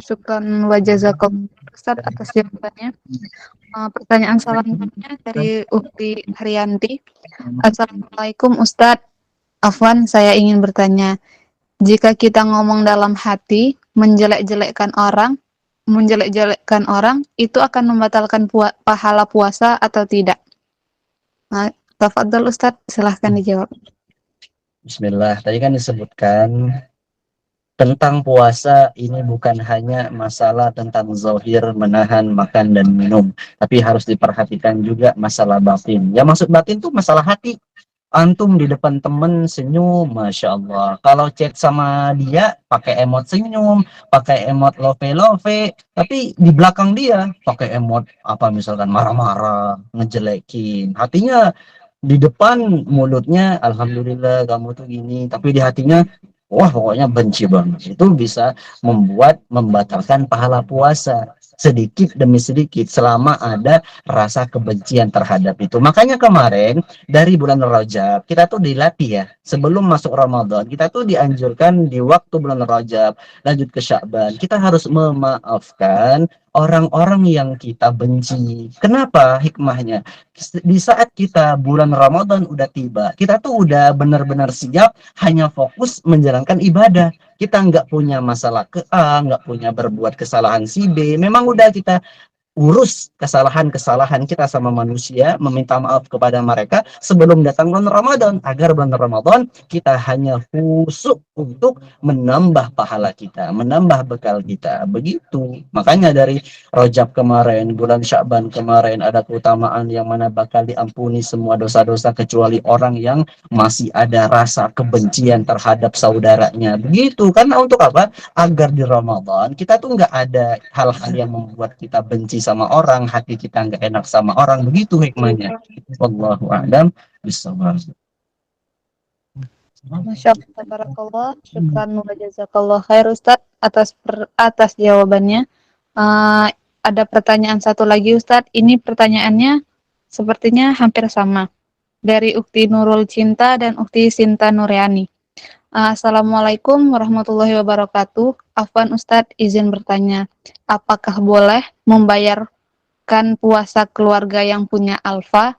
Syukran wa jazakallah Ustadz atas jawabannya. Pertanyaan selanjutnya dari Ukti Haryanti. Assalamualaikum Ustadz. Afwan, saya ingin bertanya. Jika kita ngomong dalam hati, menjelek-jelekkan orang, itu akan membatalkan pahala puasa atau tidak? Nah, tafadhol Ustadz, silahkan dijawab. Bismillah. Tadi kan disebutkan tentang puasa ini bukan hanya masalah tentang zahir menahan makan dan minum, tapi harus diperhatikan juga masalah batin. Ya maksud batin tuh masalah hati. Antum di depan temen senyum, masya Allah. Kalau chat sama dia pakai emot senyum, pakai emot love, tapi di belakang dia pakai emot apa misalkan marah-marah, ngejelekin. Hatinya di depan mulutnya alhamdulillah kamu tuh gini, tapi di hatinya wah pokoknya benci banget. Itu bisa membatalkan pahala puasa. sedikit demi sedikit selama ada rasa kebencian terhadap itu. Makanya kemarin dari bulan Rajab kita tuh dilatih ya, sebelum masuk Ramadan kita tuh dianjurkan di waktu bulan Rajab lanjut ke Sya'ban kita harus memaafkan orang-orang yang kita benci. Kenapa hikmahnya? Di saat kita bulan Ramadan udah tiba, kita tuh udah benar-benar siap hanya fokus menjalankan ibadah. Kita nggak punya masalah ke A, nggak punya berbuat kesalahan si B. Memang udah kita urus kesalahan-kesalahan kita sama manusia, meminta maaf kepada mereka sebelum datang bulan Ramadan, agar bulan Ramadan kita hanya khusyuk untuk menambah pahala kita, menambah bekal kita. Begitu. Makanya dari Rajab kemarin, bulan Sya'ban kemarin ada keutamaan yang mana bakal diampuni semua dosa-dosa kecuali orang yang masih ada rasa kebencian terhadap saudaranya. Begitu. Karena untuk apa? Agar di Ramadan kita tuh nggak ada hal-hal yang membuat kita benci sama orang, hati kita nggak enak sama orang. Begitu hikmahnya. Wallahu a'lam bishawab. Masya Allah, tabarakallah, syukran wa jazakallah khair Ustadz atas jawabannya. Ada pertanyaan satu lagi Ustadz. Ini pertanyaannya sepertinya hampir sama. Dari Ukti Nurul Cinta dan Ukti Sinta Nuryani. Assalamualaikum warahmatullahi wabarakatuh. Afwan Ustadz, izin bertanya, apakah boleh membayarkan puasa keluarga yang punya alfa?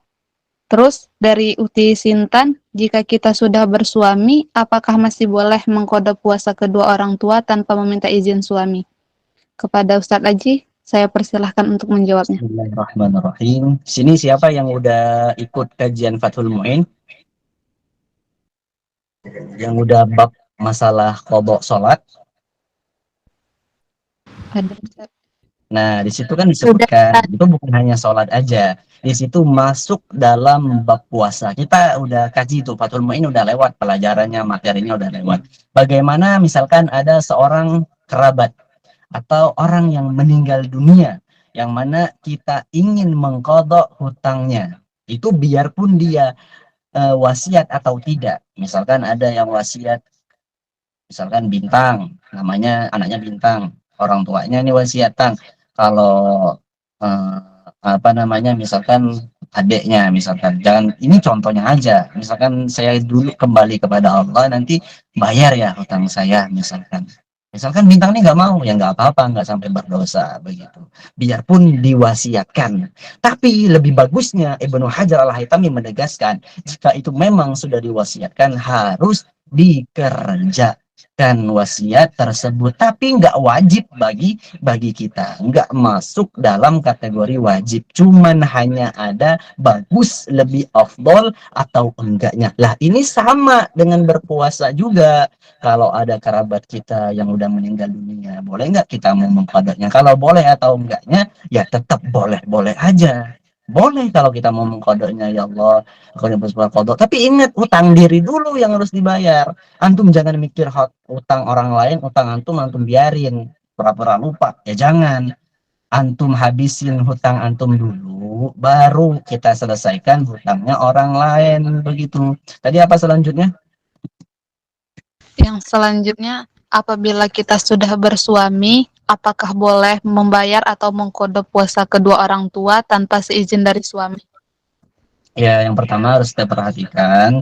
Terus dari Uti Sintan, jika kita sudah bersuami, apakah masih boleh mengkode puasa kedua orang tua tanpa meminta izin suami? Kepada Ustadz Aji, saya persilahkan untuk menjawabnya. Bismillahirrahmanirrahim. Sini siapa yang udah ikut kajian Fathul Mu'in? Yang udah bab masalah qadha salat? Ada Ustadz. Nah, di situ kan disebutkan itu bukan hanya sholat aja. Di situ masuk dalam bab puasa. Kita udah kaji itu, Fathul Mu'in udah lewat pelajarannya, materinya udah lewat. Bagaimana misalkan ada seorang kerabat atau orang yang meninggal dunia yang mana kita ingin mengqadha hutangnya. Itu biarpun dia wasiat atau tidak. Misalkan ada yang wasiat, misalkan Bintang, namanya anaknya Bintang, orang tuanya ini wasiatan kalau misalkan adiknya, misalkan jangan, ini contohnya aja, misalkan saya dulu kembali kepada Allah nanti bayar ya hutang saya, misalkan Bintang ini nggak mau, ya nggak apa-apa, nggak sampai berdosa begitu, biarpun diwasiatkan. Tapi lebih bagusnya Ibnu Hajar Al-Haytami menegaskan jika itu memang sudah diwasiatkan harus dikerjakan wasiat tersebut, tapi nggak wajib bagi kita, nggak masuk dalam kategori wajib, cuman hanya ada bagus, lebih afdol atau enggaknya. Lah ini sama dengan berpuasa juga. Kalau ada kerabat kita yang udah meninggal dunia, boleh nggak kita mau mengqadanya? Kalau boleh atau enggaknya, ya tetap boleh-boleh aja. Boleh kalau kita mau mengqadanya, ya Allah, aku bersumpah qadha. Tapi ingat, utang diri dulu yang harus dibayar. Antum jangan mikir utang orang lain, utang antum biarin, pura-pura lupa. Ya jangan. Antum habisin hutang antum dulu, baru kita selesaikan hutangnya orang lain. Begitu. Tadi apa selanjutnya? Yang selanjutnya, apabila kita sudah bersuami, apakah boleh membayar atau mengkode puasa kedua orang tua tanpa seizin dari suami? Ya, yang pertama harus kita perhatikan,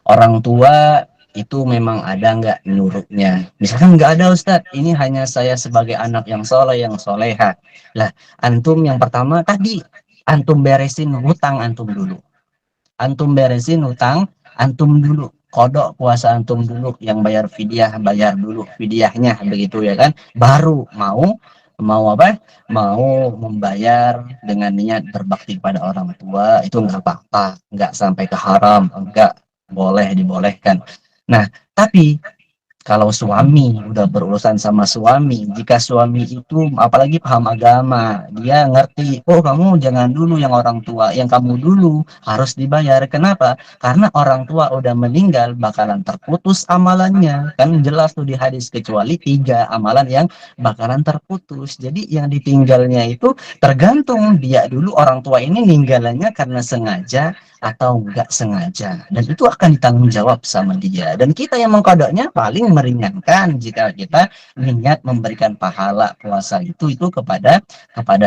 orang tua itu memang ada nggak nurutnya. Misalkan nggak ada, Ustadz, ini hanya saya sebagai anak yang soleh, yang soleha. Lah, antum yang pertama tadi, antum beresin hutang antum dulu. Antum beresin hutang antum dulu. Kodok puasa antum dulu, yang bayar bayar dulu fidyahnya, begitu ya kan, baru mau apa, mau membayar dengan niat berbakti pada orang tua. Itu nggak apa-apa, nggak sampai ke haram, enggak, boleh, dibolehkan. Nah, tapi kalau suami udah berurusan sama suami, jika suami itu apalagi paham agama, dia ngerti, oh kamu jangan dulu yang orang tua, yang kamu dulu harus dibayar. Kenapa? Karena orang tua udah meninggal, bakalan terputus amalannya. Kan jelas tuh di hadis, kecuali 3 amalan yang bakalan terputus. Jadi yang ditinggalnya itu tergantung dia dulu, orang tua ini ninggalannya karena sengaja atau enggak sengaja, dan itu akan ditanggung jawab sama dia. Dan kita yang mengkodoknya paling memang meringankan jika kita niat memberikan pahala puasa itu kepada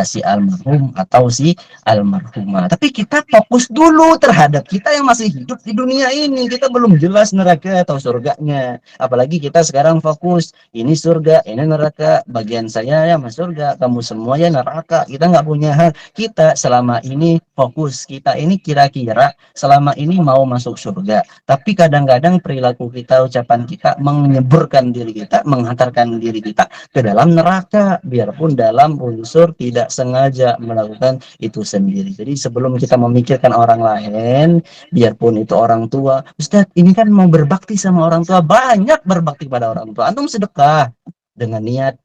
si almarhum atau si almarhumah. Tapi kita fokus dulu terhadap kita yang masih hidup di dunia ini. Kita belum jelas neraka atau surganya. Apalagi kita sekarang fokus ini surga, ini neraka. Bagian saya ya mas surga, kamu semua ya neraka. Kita nggak punya hak. Kita selama ini fokus kita ini kira-kira selama ini mau masuk surga. Tapi kadang-kadang perilaku kita, ucapan kita menyeburkan diri kita, menghantarkan diri kita ke dalam neraka, biarpun dalam unsur tidak sengaja melakukan itu sendiri. Jadi sebelum kita memikirkan orang lain, biarpun itu orang tua, Ustadz ini kan mau berbakti sama orang tua, banyak berbakti pada orang tua. Antum sedekah dengan niat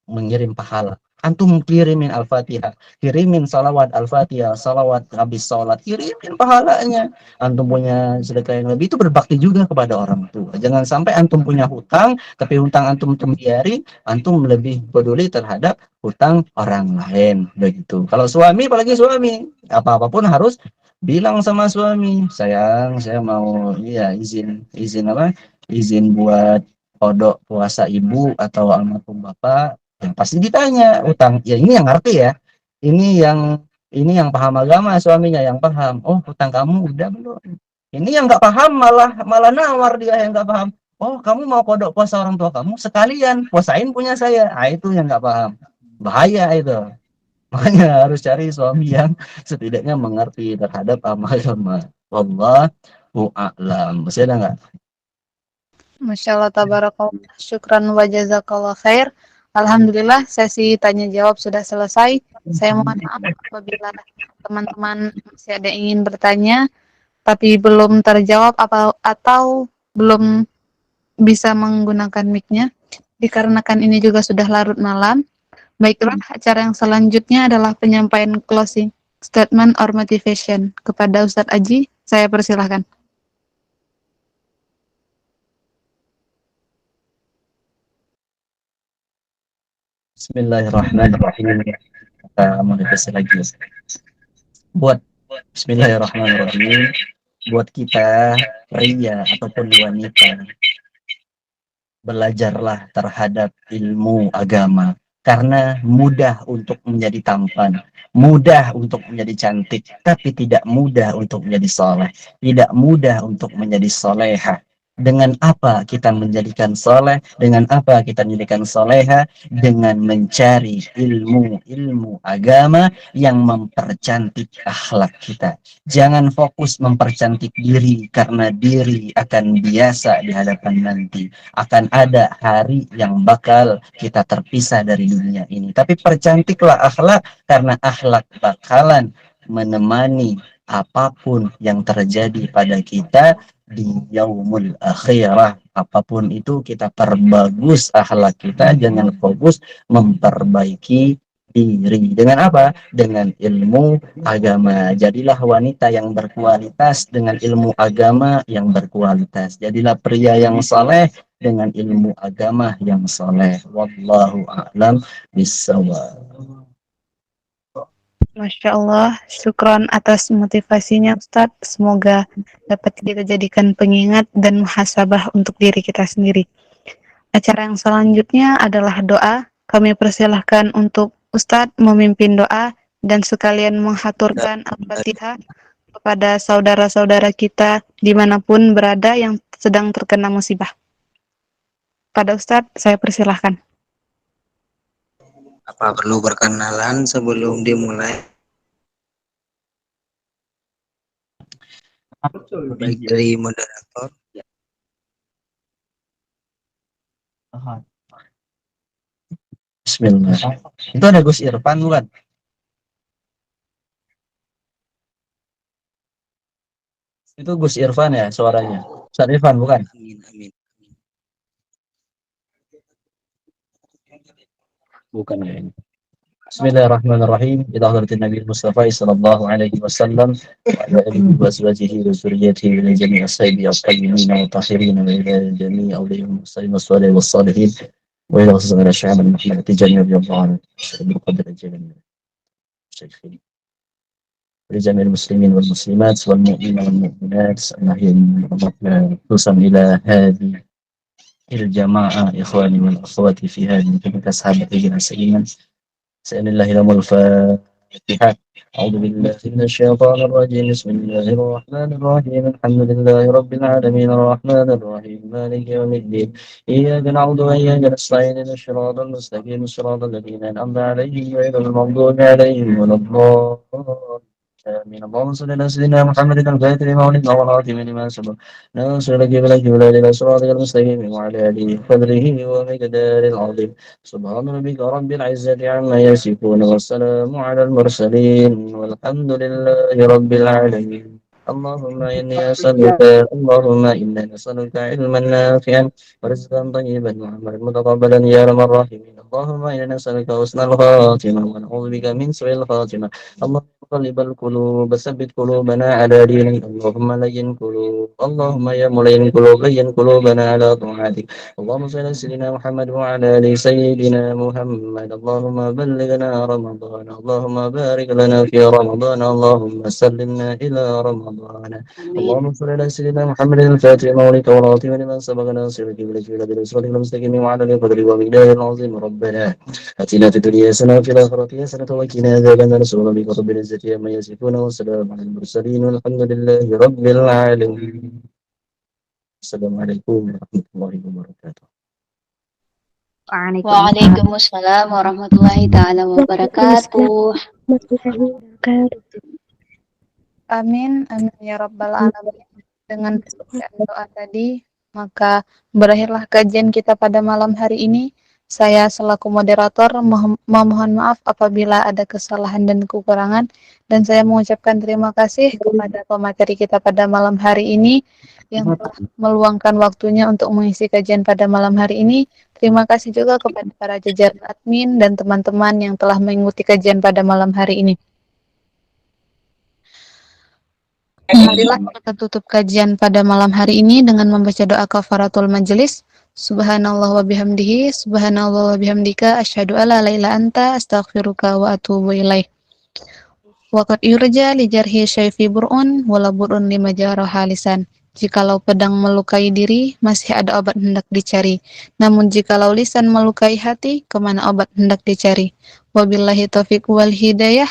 mengirim pahala. Antum kirimin Al-Fatihah, kirimin salawat Al-Fatihah, salawat habis sholat, kirimin pahalanya. Antum punya sedekah yang lebih, itu berbakti juga kepada orang tua. Jangan sampai antum punya hutang, tapi hutang antum biarin, antum lebih peduli terhadap hutang orang lain. Begitu. Kalau suami, apalagi suami, apa-apapun harus bilang sama suami, sayang, saya mau izin apa? Izin buat kodok puasa ibu atau almarhum bapak. Yang pasti ditanya utang, ya ini yang ngerti ya, ini yang paham agama, suaminya yang paham. Oh utang kamu udah belum? Ini yang nggak paham malah nawar, dia yang nggak paham. Oh kamu mau kodok puasa orang tua kamu, sekalian puasain punya saya. Itu yang nggak paham, bahaya itu. Makanya harus cari suami yang setidaknya mengerti terhadap agama. Wallahu a'lam. Masih ada nggak? Masya Allah, tabarakallah, syukran wa jazakallah khair. Alhamdulillah, sesi tanya jawab sudah selesai. Saya mohon maaf apabila teman-teman masih ada yang ingin bertanya, tapi belum terjawab atau belum bisa menggunakan mic-nya, dikarenakan ini juga sudah larut malam. Baiklah, acara yang selanjutnya adalah penyampaian closing statement or motivation. Kepada Ustadz Aji, saya persilahkan. Bismillahirrahmanirrahim. Kita motivasi lagi. Bismillahirrahmanirrahim. Buat kita pria ataupun wanita, belajarlah terhadap ilmu agama. Karena mudah untuk menjadi tampan, mudah untuk menjadi cantik, tapi tidak mudah untuk menjadi soleh, tidak mudah untuk menjadi soleha. Dengan apa kita menjadikan soleh? Dengan apa kita menjadikan soleha? Dengan mencari ilmu agama yang mempercantik akhlak kita. Jangan fokus mempercantik diri, karena diri akan biasa di hadapan nanti. Akan ada hari yang bakal kita terpisah dari dunia ini. Tapi percantiklah akhlak, karena akhlak bakalan menemani apapun yang terjadi pada kita di yaumul akhirah. Apapun itu kita perbagus akhlak kita, jangan fokus memperbaiki diri. Dengan apa? Dengan ilmu agama. Jadilah wanita yang berkualitas dengan ilmu agama yang berkualitas. Jadilah pria yang saleh dengan ilmu agama yang saleh. Wallahu a'lam bishawab. Masya Allah, syukron atas motivasinya Ustadz. Semoga dapat kita jadikan pengingat dan muhasabah untuk diri kita sendiri. Acara yang selanjutnya adalah doa. Kami persilahkan untuk Ustadz memimpin doa dan sekalian menghaturkan Al-Fatihah kepada saudara-saudara kita dimanapun berada yang sedang terkena musibah. Pada Ustadz, saya persilahkan. Apa perlu perkenalan sebelum dimulai? Baik dari moderator. Bismillah. Itu ada Gus Irfan bukan? Itu Gus Irfan ya suaranya. Ustaz Irfan bukan? Amin, amin. Bukan kayaknya. Bismillahirrahmanirrahim. Ila hadratin Nabi Mustafa sallallahu alaihi wasallam wa ala alihi wa azwajihi wa dzurriyyatihi wa jami'i ashabihi at-tayyibin wa tahirin wa ila jami'i awliya'il muslimin was salihin wa ila khususan Syekh Muhammad Tijani radhiyallahu anhu berqadar jalan Syekh ولجميع المسلمين والمسلمات والمؤمنين والمؤمنات أجمعين. خصوصا إلى هذه الجماعة إخواني والأخوات في هذه المكاسب الجنسية بسم الله لهم الفاتحة أعوذ بالله من الشيطان الرجيم بسم الله الرحمن الرحيم الحمد لله رب العالمين الرحمن الرحيم مالك يوم الدين إياك نعبد وإياك نستعين اهدنا الصراط المستقيم صراط الذين أنعمت عليهم غير المغضوب عليهم ولا الضالين آمين اللهم صل على سيدنا محمد الفاتح لما أغلق والخاتم لما سبق ناصر لك بلك ولا إلى صراطك المستقيم وعلى آله قدره ومقدار العظيم سبحان ربك رب العزة عما يصفون والسلام على المرسلين والحمد لله رب العالمين اللهم إني أسألك اللهم إنا نسألك علما نافعا ورزقا طيبا وعملا متقبلا يا رب الراحمين اللهم إنا نسألك حسن الخاتمة ونعوذ بك من سوء الخاتمة اللهم مقلب القلوب ثبت قلوبنا على دينك اللهم لين قلوب اللهم يا ملين قلوب لين قلوبنا على طاعتك اللهم صل على سيدنا محمد وعلى ال سيدنا محمد اللهم بلغنا رمضان اللهم بارك لنا في رمضان اللهم سلمنا الى رمضان اللهم صل على سيدنا محمد الفاتح مولك وراتب لمن سبق ناصر قبلك الى بالاسره المستقيم وعلى القدر ومقدار العظيم ربنا اتنا في الدنيا حسنه وفي الاخره حسنه وقنا عذاب النار سبحان ربك رب العزه عما يصفون وسلام على المرسلين والحمد لله رب العالمين السلام عليكم ورحمه الله وبركاته. Waalaikumsalam warahmatullahi taala wabarakatuh. Amin, amin ya rabbal alamin. Dengan doa tadi, maka berakhirlah kajian kita pada malam hari ini. Saya selaku moderator memohon maaf apabila ada kesalahan dan kekurangan, dan saya mengucapkan terima kasih kepada pemateri kita pada malam hari ini yang telah meluangkan waktunya untuk mengisi kajian pada malam hari ini. Terima kasih juga kepada para jajaran admin dan teman-teman yang telah mengikuti kajian pada malam hari ini. Marilah kita tutup kajian pada malam hari ini dengan membaca doa kafaratul majelis. Subhanallah wa bihamdihi, subhanallah wa bihamdika, asyhadu alla la ilaha anta, astaghfiruka wa atubu ilaih. Wa qad yurja li jarhi syaifi bur'un wala bur'un lima jarah halisan. Jikalau pedang melukai diri, masih ada obat hendak dicari. Namun jikalau lisan melukai hati, kemana obat hendak dicari? Wabillahi taufiq wal hidayah.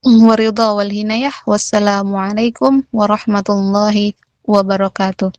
Waridha wal hinayah. Wassalamualaikum warahmatullahi wabarakatuh.